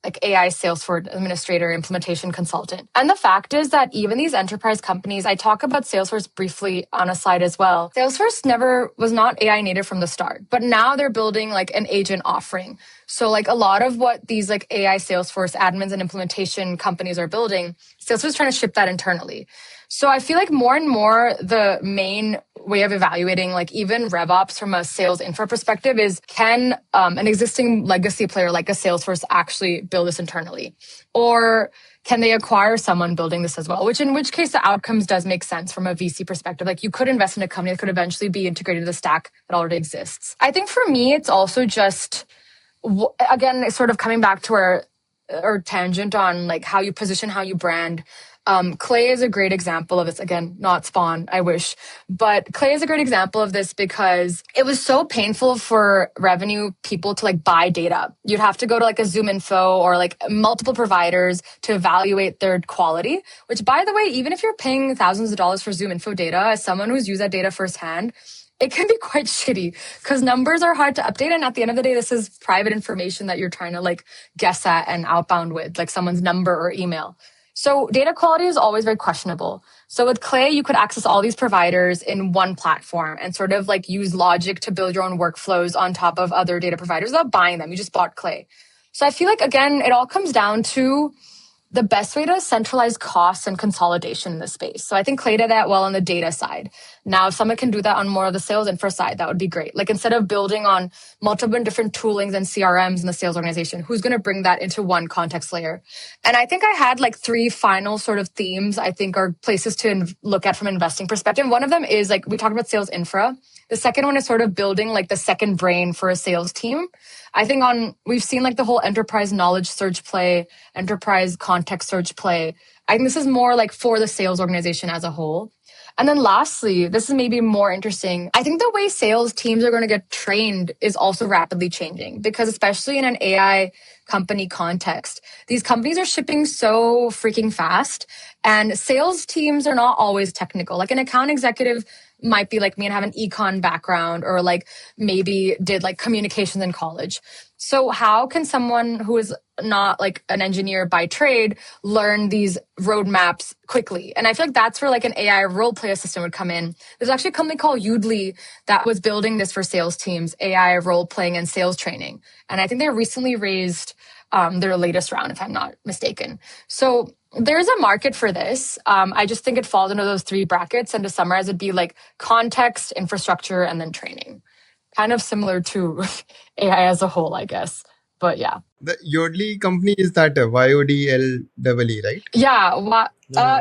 like AI Salesforce administrator implementation consultant. And the fact is that even these enterprise companies, I talk about Salesforce briefly on a slide as well. Salesforce never was not AI native from the start, but now they're building like an agent offering. So like a lot of what these like AI Salesforce admins and implementation companies are building, Salesforce is trying to ship that internally. So I feel like more and more the main way of evaluating like even RevOps from a sales infra perspective is can an existing legacy player like a Salesforce actually build this internally? Or can they acquire someone building this as well? Which in which case the outcomes does make sense from a VC perspective. Like you could invest in a company that could eventually be integrated to the stack that already exists. I think for me, it's also just, again, sort of coming back to our tangent on like how you position, how you brand. Clay is a great example of this. Again, not Spawn, I wish. But Clay is a great example of this because it was so painful for revenue people to like buy data. You'd have to go to like a Zoom Info or like multiple providers to evaluate their quality, which by the way, even if you're paying thousands of dollars for Zoom Info data, as someone who's used that data firsthand, it can be quite shitty because numbers are hard to update. And at the end of the day, this is private information that you're trying to like guess at and outbound with, like someone's number or email. So data quality is always very questionable. So with Clay, you could access all these providers in one platform and sort of like use logic to build your own workflows on top of other data providers without buying them. You just bought Clay. So I feel like, again, it all comes down to the best way to centralize costs and consolidation in the space. So I think Clay did that well on the data side. Now, if someone can do that on more of the sales infra side, that would be great. Like instead of building on multiple different toolings and CRMs in the sales organization, who's going to bring that into one context layer? And I think I had like 3 final sort of themes I think are places to look at from an investing perspective. One of them is like we talked about sales infra. The second one is sort of building like the second brain for a sales team. I think we've seen like the whole enterprise knowledge search play, enterprise context search play. I think this is more like for the sales organization as a whole. And then lastly, this is maybe more interesting. I think the way sales teams are going to get trained is also rapidly changing because especially in an AI company context, these companies are shipping so freaking fast and sales teams are not always technical. Like an account executive might be like me and have an econ background or like maybe did like communications in college. So how can someone who is not like an engineer by trade learn these roadmaps quickly? And I feel like that's where like an AI role play assistant would come in. There's actually a company called Udly that was building this for sales teams, AI role playing and sales training. And I think they recently raised their latest round, if I'm not mistaken. So there's a market for this. I just think it falls into those 3 brackets. And to summarize, it'd be like context, infrastructure, and then training. Kind of similar to AI as a whole, I guess. But yeah. The Yodlee company is that YODLEE, right? Yeah.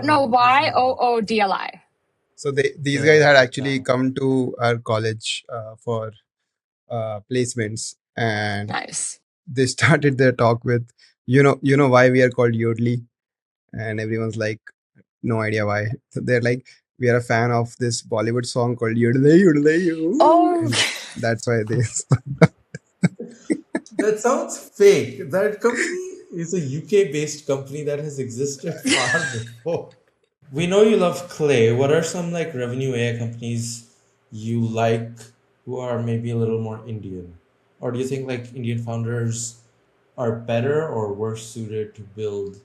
No, YOODLI. So these Yeah, guys had actually yeah. come to our college for placements, and Nice. they started their talk with, you know why we are called Yodlee, and everyone's like, no idea why. So they're like, we are a fan of this Bollywood song called Yodelay Yodelay. Ooh. Oh, And that's why they. That sounds fake. That company is a UK-based company that has existed far before. We know you love Clay. What are some like revenue AI companies you like who are maybe a little more Indian? Or do you think like Indian founders are better or worse suited to build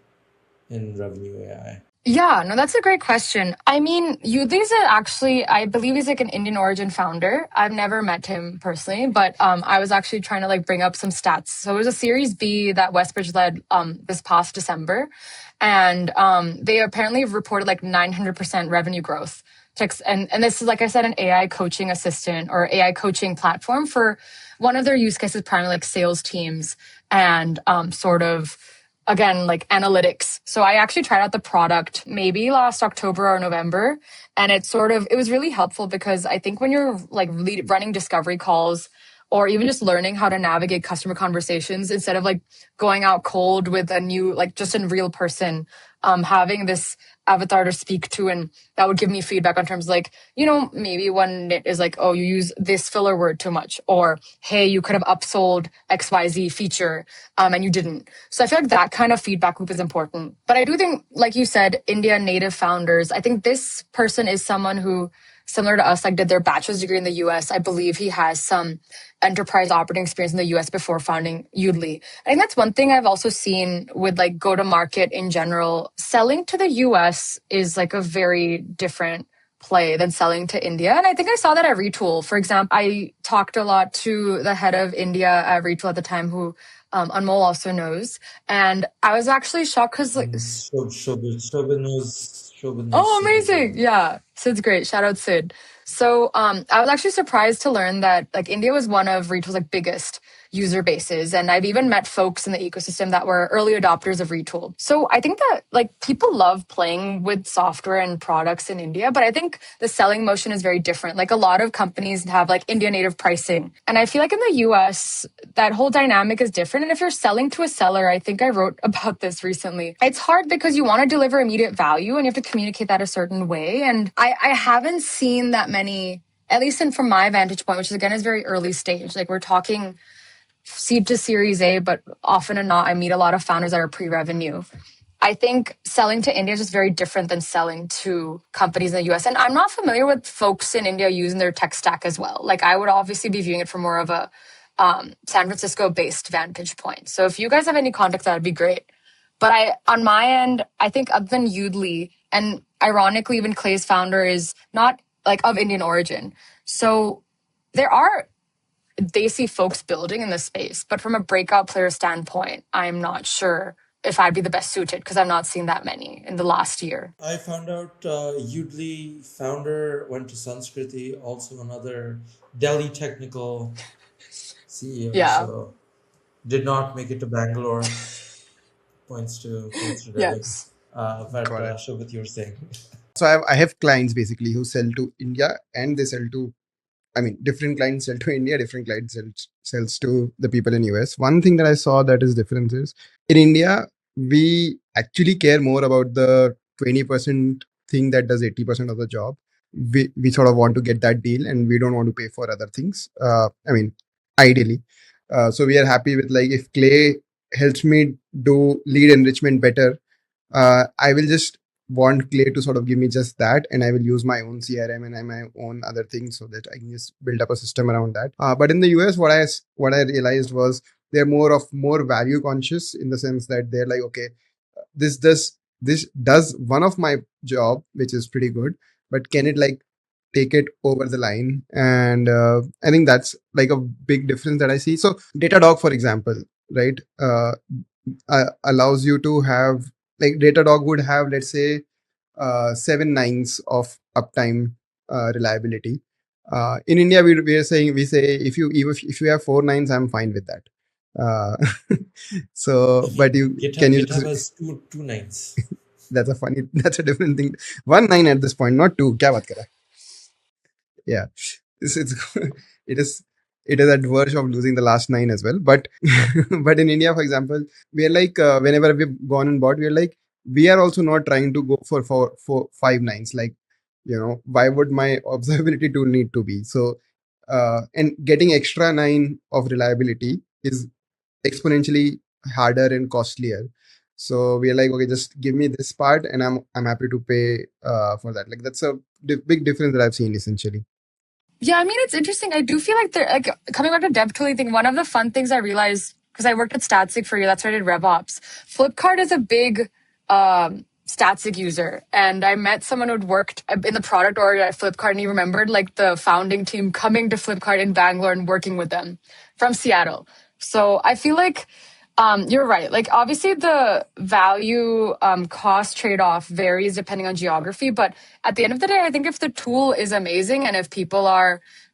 in revenue AI? yeah, no, that's a great question. I mean, Udley's actually, I believe he's like an Indian origin founder. I've never met him personally, but I was actually trying to like bring up some stats. So it was a Series B that Westbridge led this past December, and they apparently reported like 900% revenue growth. And this is, like I said, an AI coaching assistant or AI coaching platform for one of their use cases, primarily like sales teams and sort of again, like analytics. So I actually tried out the product maybe last October or November. And it was really helpful because I think when you're like running discovery calls or even just learning how to navigate customer conversations instead of like going out cold with a new, like just a real person, having this avatar to speak to and that would give me feedback on terms like, maybe one nit is like, oh, you use this filler word too much, or hey, you could have upsold XYZ feature and you didn't. So I feel like that kind of feedback loop is important. But I do think, like you said, India native founders, I think this person is someone who, similar to us, like did their bachelor's degree in the US. I believe he has some enterprise operating experience in the US before founding Udly. I think that's one thing I've also seen with like go to market in general. Selling to the US is like a very different play than selling to India. And I think I saw that at Retool. For example, I talked a lot to the head of India at Retool at the time, who Anmol also knows. And I was actually shocked because like... Shobhit knows Oh, Sid as amazing. well. Yeah. Sid's great. Shout out Sid. So I was actually surprised to learn that like India was one of Retool's like biggest user bases. And I've even met folks in the ecosystem that were early adopters of Retool. So I think that like people love playing with software and products in India, but I think the selling motion is very different. Like a lot of companies have like India native pricing. And I feel like in the US, that whole dynamic is different. And if you're selling to a seller, I think I wrote about this recently. It's hard because you want to deliver immediate value and you have to communicate that a certain way. And I haven't seen that many, at least from my vantage point, which again is very early stage. Like we're talking seed to Series A, but often or not, I meet a lot of founders that are pre-revenue. I think selling to India is just very different than selling to companies in the US. And I'm not familiar with folks in India using their tech stack as well. Like I would obviously be viewing it from more of a San Francisco-based vantage point. So if you guys have any context, that would be great. But on my end, I think other than Udly, and ironically, even Clay's founder is not like of Indian origin. So there are Desi folks building in this space, but from a breakout player standpoint, I'm not sure if I'd be the best suited, because I've not seen that many in the last year. I found out Udly founder went to Sanskriti, also another Delhi technical CEO. Yeah. So did not make it to Bangalore. Points to Delhi. Yes. But Got it. Shobhit, you were saying. So I have clients basically who sell to India and they sell to, I mean, different clients sell to India, different clients sells to the people in US. One thing that I saw that is different is in India, we actually care more about the 20% thing that does 80% of the job. We sort of want to get that deal and we don't want to pay for other things. I mean, ideally. So we are happy with like if Clay helps me do lead enrichment better, I will just want Clay to sort of give me just that, and I will use my own CRM and my own other things so that I can just build up a system around that. But in the US, what I realized was they're more value conscious in the sense that they're like, okay, this does one of my job, which is pretty good, but can it like take it over the line? And I think that's like a big difference that I see. So Datadog, for example, right, allows you to have like Datadog would have, let's say, 7 nines of uptime reliability. In India, we say if you have 4 nines, I'm fine with that. So, but you can you GitHub just, has two nines. that's a different thing. 1 9 at this point, not two. Kya baat kar raha hai? Yeah, it's it is it is at verge of losing the last 9 as well. But but in India, for example, we are like whenever we've gone and bought, we are like we are also not trying to go for 5 nines. Like why would my observability tool need to be so? And getting extra 9 of reliability is exponentially harder and costlier. So we are like, okay, just give me this part, and I'm happy to pay for that. Like that's a big difference that I've seen essentially. Yeah, I mean, it's interesting. I do feel like like coming back to dev tooling thing, one of the fun things I realized, because I worked at Statsig for a year, that's why I did RevOps. Flipkart is a big Statsig user. And I met someone who'd worked in the product org at Flipkart, and he remembered like the founding team coming to Flipkart in Bangalore and working with them from Seattle. So I feel like you're right. Like obviously the value cost trade-off varies depending on geography, but at the end of the day, I think if the tool is amazing and if people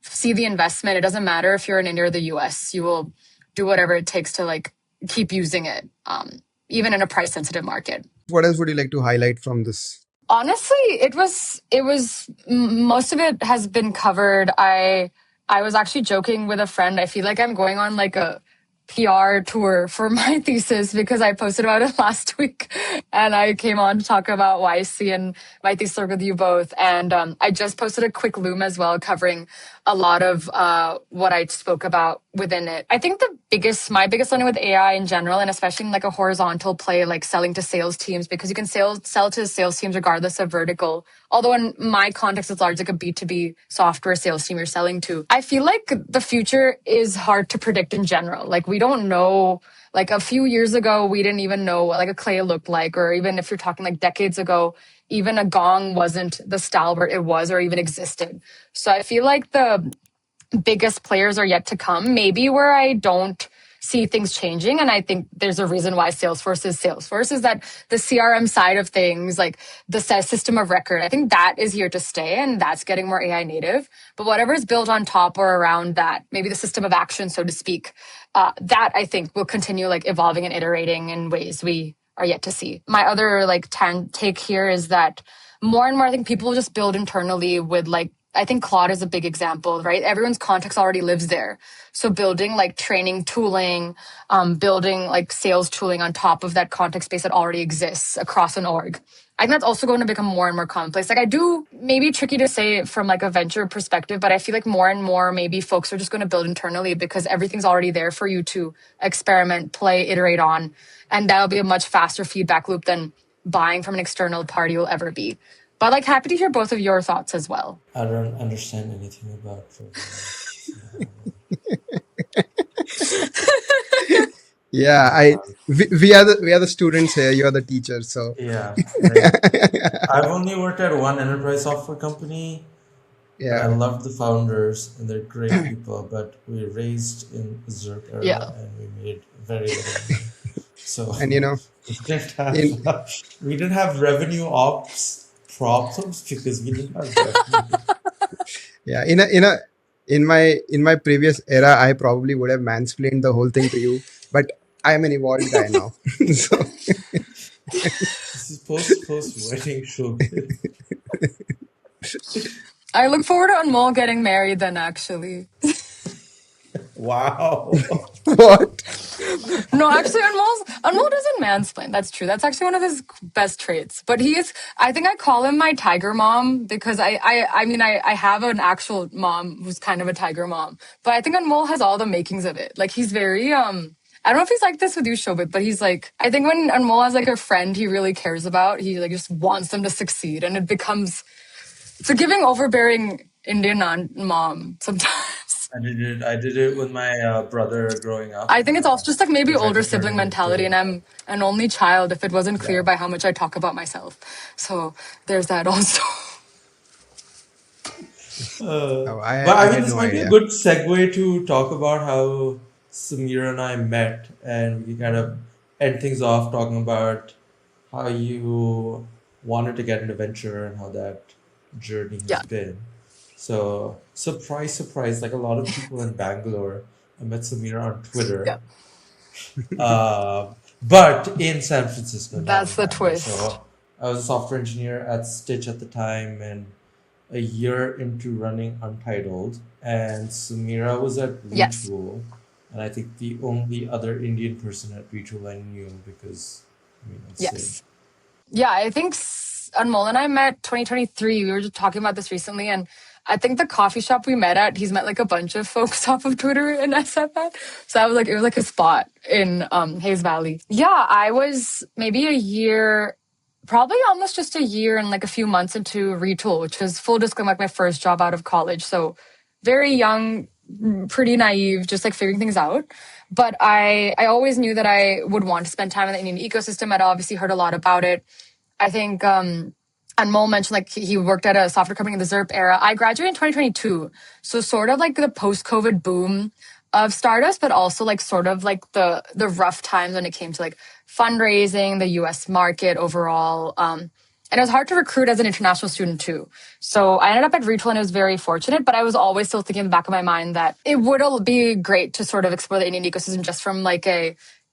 see the investment, it doesn't matter if you're in India or the US, you will do whatever it takes to like keep using it, even in a price sensitive market. What else would you like to highlight from this? Honestly, it was most of it has been covered. I was actually joking with a friend. I feel like I'm going on like a PR tour for my thesis because I posted about it last week and I came on to talk about YC and my thesis work with you both. And I just posted a quick Loom as well covering a lot of what I spoke about within it. I think my biggest learning with AI in general, and especially in like a horizontal play, like selling to sales teams, because you can sell to sales teams regardless of vertical. Although in my context, it's largely like a B2B software sales team you're selling to. I feel like the future is hard to predict in general. Like we don't know, like a few years ago, we didn't even know what like a Clay looked like, or even if you're talking like decades ago, even a Gong wasn't the stalwart it was or even existed. So I feel like the biggest players are yet to come, maybe where I don't see things changing. And I think there's a reason why Salesforce is that the CRM side of things, like the system of record, I think that is here to stay and that's getting more AI native. But whatever is built on top or around that, maybe the system of action, so to speak, that I think will continue like evolving and iterating in ways we are yet to see. My other like take here is that more and more, I think people will just build internally with like, I think Claude is a big example, right? Everyone's context already lives there. So building like training tooling, building like sales tooling on top of that context space that already exists across an org. I think that's also going to become more and more commonplace. Like I do, maybe tricky to say from like a venture perspective, but I feel like more and more maybe folks are just going to build internally because everything's already there for you to experiment, play, iterate on. And that'll be a much faster feedback loop than buying from an external party will ever be. But like happy to hear both of your thoughts as well. I don't understand anything about Yeah, we are the students here. You are the teachers. So yeah, like, I've only worked at one enterprise software company. But I yeah, love the founders and they're great people. But we raised in Zerp era Yeah. and we made very little money. So And we didn't have in we didn't have revenue ops problems because we didn't have revenue. yeah, in my previous era, I probably would have mansplained the whole thing to you, but I'm an evolved guy now. So This is post wedding show. I look forward to Anmol getting married then, actually. Wow. what? No, actually, Anmol doesn't mansplain. That's true. That's actually one of his best traits. But he is. I think I call him my tiger mom because I have an actual mom who's kind of a tiger mom. But I think Anmol has all the makings of it. Like he's very I don't know if he's like this with you, Shobhit, but he's like, I think when Anmol has like a friend he really cares about, he like just wants them to succeed, and it becomes it's a giving, overbearing Indian mom sometimes. I did it with my brother growing up I think it's also just like maybe I tried older to turn sibling him mentality, and into I'm an only child. If it wasn't clear yeah. by how much I talk about myself, so there's that also. Oh, But I I mean, had this no might be a idea. good segue to talk about how Samira and I met, and we kind of end things off talking about how you wanted to get into venture and how that journey has Yeah, been. So, surprise, surprise, like a lot of people in Bangalore, I met Samira on yeah, Twitter, but in San Francisco, not that's in the Bangalore. twist. So, I was a software engineer at Stitch at the time, and a year into running Untitled, and Samira was at Yes, Retool, and I think the only other Indian person at Retool I knew because, I mean, let's say, yes. Yeah, I think Anmol and I met 2023. We were just talking about this recently, and I think the coffee shop we met at, he's met like a bunch of folks off of Twitter and SFN. So I was like, it was like a spot in Hayes Valley. Yeah, I was maybe a year, probably almost just a year and like a few months into Retool, which was full disclaimer, like my first job out of college. So very young, pretty naive, just like figuring things out. But I always knew that I would want to spend time in the Indian ecosystem. I'd obviously heard a lot about it. I think Anmol mentioned like he worked at a software company in the ZERP era. I graduated in 2022. So sort of like the post-COVID boom of startups, but also like sort of like the rough times when it came to like fundraising, the US market overall. And it was hard to recruit as an international student too. So I ended up at Retool and it was very fortunate, but I was always still thinking in the back of my mind that it would be great to sort of explore the Indian ecosystem just from like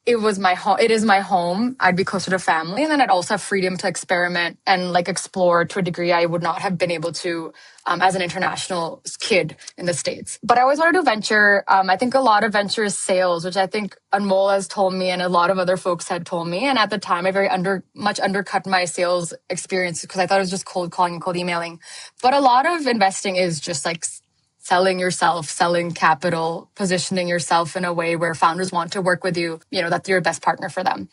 it was my home. It is my home. I'd be closer to family. And then I'd also have freedom to experiment and like explore to a degree I would not have been able to as an international kid in the States. But I always wanted to venture. I think a lot of venture is sales, which I think Anmol has told me and a lot of other folks had told me. And at the time, I very much undercut my sales experience because I thought it was just cold calling and cold emailing. But a lot of investing is just like selling yourself, selling capital, positioning yourself in a way where founders want to work with you, that you're the best partner for them.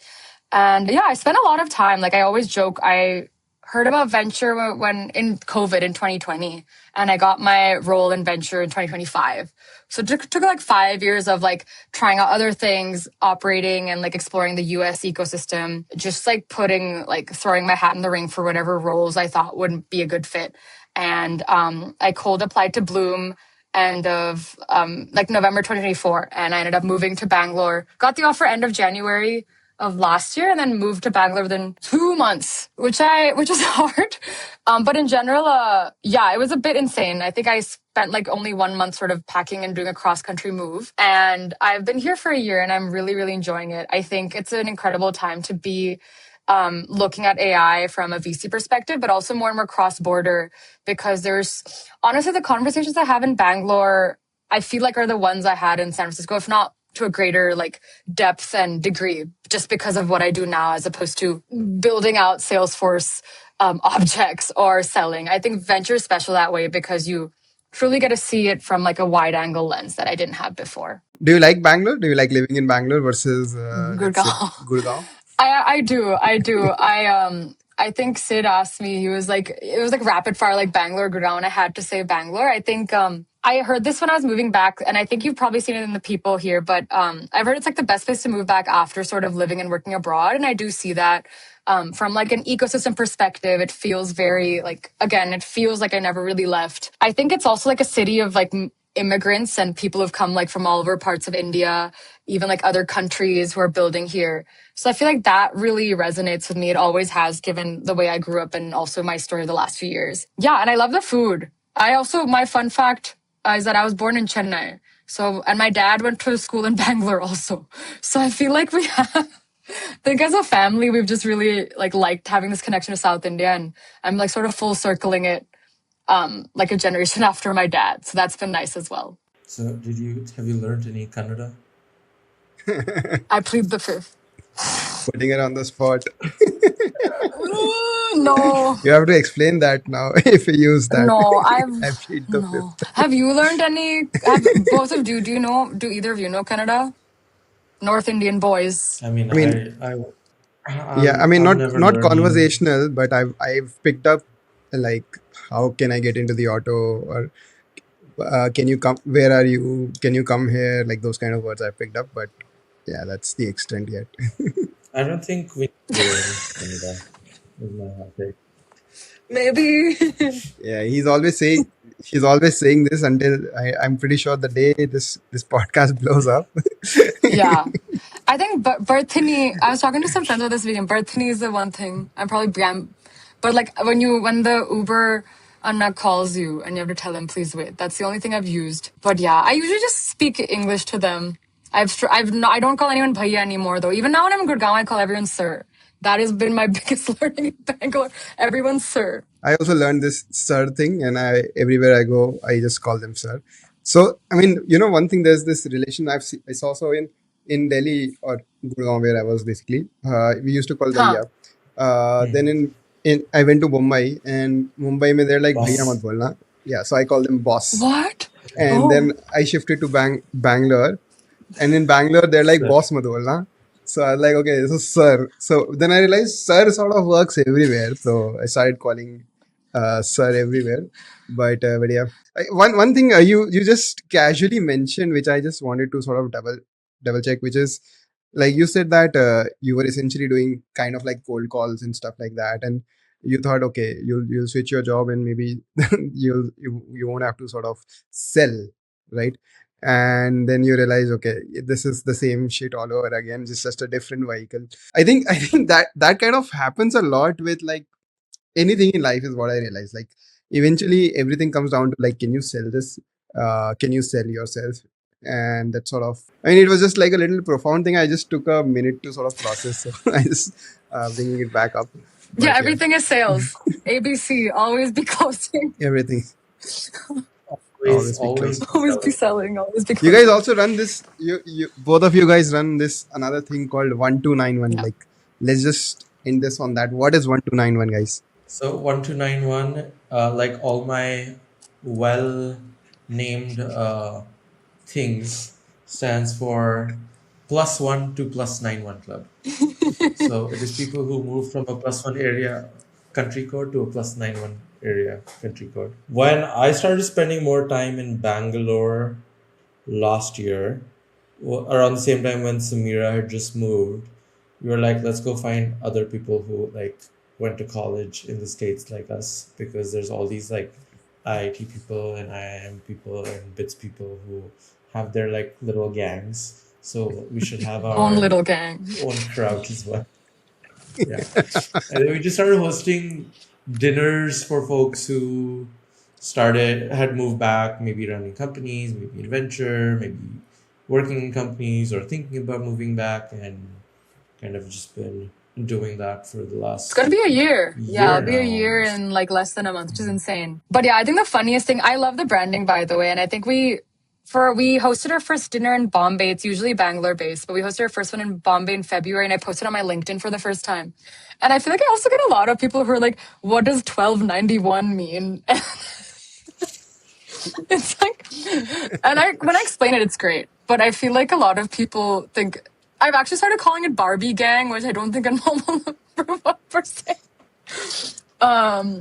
And yeah, I spent a lot of time. Like I always joke, I heard about venture when in COVID in 2020, and I got my role in venture in 2025. So it took like 5 years of like trying out other things, operating and like exploring the US ecosystem, just like throwing my hat in the ring for whatever roles I thought would be a good fit. And I cold applied to Bloom end of like November 2024, and I ended up moving to Bangalore. Got the offer end of January of last year, and then moved to Bangalore within 2 months, which is hard. But in general, yeah, it was a bit insane. I think I spent like only 1 month sort of packing and doing a cross country move, and I've been here for a year, and I'm really, really enjoying it. I think it's an incredible time to be looking at AI from a VC perspective, but also more and more cross border, because there's honestly the conversations I have in Bangalore, I feel like are the ones I had in San Francisco, if not to a greater like depth and degree, just because of what I do now, as opposed to building out Salesforce objects or selling. I think venture is special that way because you truly get to see it from like a wide angle lens that I didn't have before. Do you like Bangalore? Do you like living in Bangalore versus, let's say, Gurgaon. Gurgaon? I do. I think Sid asked me, he was like, it was like rapid fire, like Bangalore, Gurgaon. And I had to say Bangalore. I think, I heard this when I was moving back, and I think you've probably seen it in the people here, but, I've heard it's like the best place to move back after sort of living and working abroad. And I do see that, from like an ecosystem perspective. It feels very like, again, it feels like I never really left. I think it's also like a city of like immigrants and people who've come like from all over parts of India, even like other countries who are building here. So I feel like that really resonates with me. It always has, given the way I grew up and also my story the last few years. Yeah, and I love the food. My fun fact is that I was born in Chennai. So, and my dad went to school in Bangalore also. So I feel like we have, I think as a family, we've just really like liked having this connection to South India, and I'm like sort of full circling it like a generation after my dad. So that's been nice as well. So have you learned any Kannada? I plead the fifth. Putting it on the spot. No, You have to explain that now if you use that. no, I plead the no. fifth. Have you learned any? Have both of you? Do either of you know Kannada? North Indian boys. I mean, I mean, yeah, I mean, I'm not never not learning. conversational, but I've picked up like how can I get into the auto, or can you come? Where are you? Can you come here? Like those kind of words I've picked up, but yeah, that's the extent yet. I don't think we need to learn Kannada. Is my hot take. Maybe. Yeah, he's always saying this until I'm pretty sure the day this podcast blows up. Yeah. I think Birthini, I was talking to some friends about this vegan. Birthini is the one thing. I'm probably but like when the Uber Anna calls you and you have to tell him, please wait. That's the only thing I've used. But yeah, I usually just speak English to them. I don't call anyone bhaiya anymore though. Even now when I'm in Gurgaon, I call everyone sir. That has been my biggest learning in Bangalore. Everyone's sir. I also learned this sir thing, and everywhere I go, I just call them sir. So I mean, one thing, there's this relation I saw so in Delhi or Gurgaon where I was basically. We used to call Huh. bhaiya. Then in I went to Mumbai, and Mumbai mein they're like bhaiya mat Boss. bolna. Yeah, so I call them boss. What? And Oh. then I shifted to Bangalore, and in Bangalore they're like Sir. boss mat bolna. So I was like, okay, this is sir. So then I realized sir sort of works everywhere. So I started calling sir everywhere. But yeah, one thing you just casually mentioned, which I just wanted to sort of double check, which is like you said that you were essentially doing kind of like cold calls and stuff like that, and you thought, okay, you'll switch your job and maybe you won't have to sort of sell, right? And then you realize, okay, this is the same shit all over again, it's just a different vehicle. I think that kind of happens a lot with like anything in life, is what I realized. Like eventually everything comes down to like, can you sell this? Can you sell yourself? And that sort of, I mean, it was just like a little profound thing. I just took a minute to sort of process. So I just bringing it back up. But Yeah, everything is sales. ABC, always be closing. everything. Always be be Always be selling. selling. Always be You closing. guys also run this. You both of you guys run this another thing called 1291. Yeah. Like, let's just end this on that. What is 1291, guys? So 1291, like all my well-named things, stands for +1 to +91 club. So it is people who move from a +1 area country code to a +91 area country code. When I started spending more time in Bangalore last year, around the same time when Samira had just moved, we were like, let's go find other people who like went to college in the States like us, because there's all these like IIT people and IIM people and BITS people who have their like little gangs. So we should have our Own little gang. own crowd as well. Yeah. And then we just started hosting dinners for folks who had moved back, maybe running companies, maybe in venture, maybe working in companies or thinking about moving back, and kind of just been doing that for the last It's gonna be a year. Yeah, it'll be a now year almost. in like less than a month, which is insane. But yeah, I think the funniest thing, I love the branding, by the way, and I think we hosted our first dinner in Bombay. It's usually Bangalore based, but we hosted our first one in Bombay in February, and I posted on my LinkedIn for the first time. And I feel like I also get a lot of people who are like, what does 1291 mean? It's like, and when I explain it, it's great. But I feel like a lot of people think, I've actually started calling it Barbie Gang, which I don't think Anmol will approve of per se. Yeah,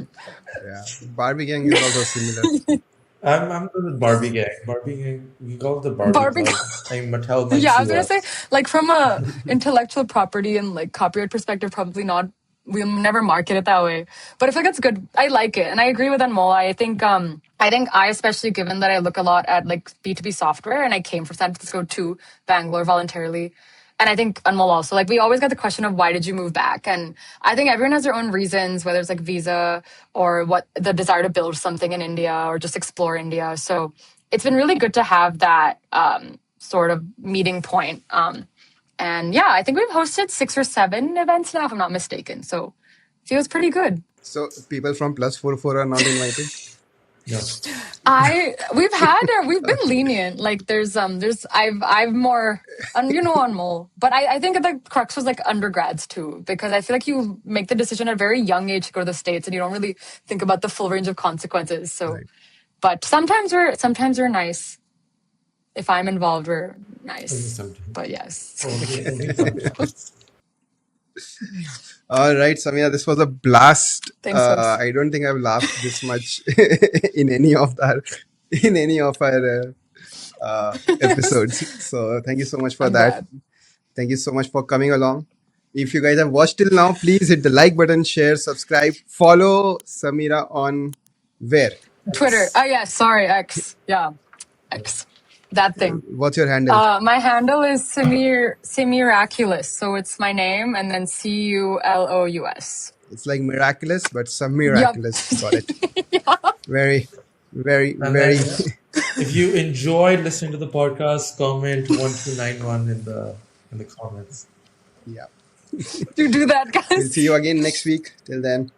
Barbie Gang is also similar. I'm good with Barbie Gang. Barbie Gang, we call it the Barbie Barbie Club. I mean, Mattel might Yeah, I was sue gonna say, us. like from a intellectual property and like copyright perspective, probably not we'll never market it that way. But I feel like it's good. I like it, and I agree with Anmol. I especially, given that I look a lot at like B2B software, and I came from San Francisco to Bangalore voluntarily. And I think Anmol also, like, we always get the question of why did you move back? And I think everyone has their own reasons, whether it's like visa or what the desire to build something in India or just explore India. So it's been really good to have that sort of meeting point. And yeah, I think we've hosted 6 or 7 events now, if I'm not mistaken. So feels pretty good. So people from +44 are not invited. No. We've been lenient. Like I've more, on Mole. But I think the crux was like undergrads too, because I feel like you make the decision at a very young age to go to the States and you don't really think about the full range of consequences. So, Right. but sometimes we're nice. If I'm involved, we're nice. Sometimes. But yes. Only sometimes. All right, Samira, this was a blast. Thanks, folks. I don't think I've laughed this much in any of our episodes. So thank you so much for I'm that. glad. Thank you so much for coming along. If you guys have watched till now, please hit the like button, share, subscribe, follow Samira on where? Twitter. Oh yeah, sorry, X. Yeah, X. That thing. What's your handle? My handle is Semiraculous. So it's my name and then CULOUS. It's like miraculous, but some miraculous. Got it. Very, very, And very. then, if you enjoyed listening to the podcast, comment 1291 in the comments. Yeah. You do that, We'll guys. see you again next week. Till then.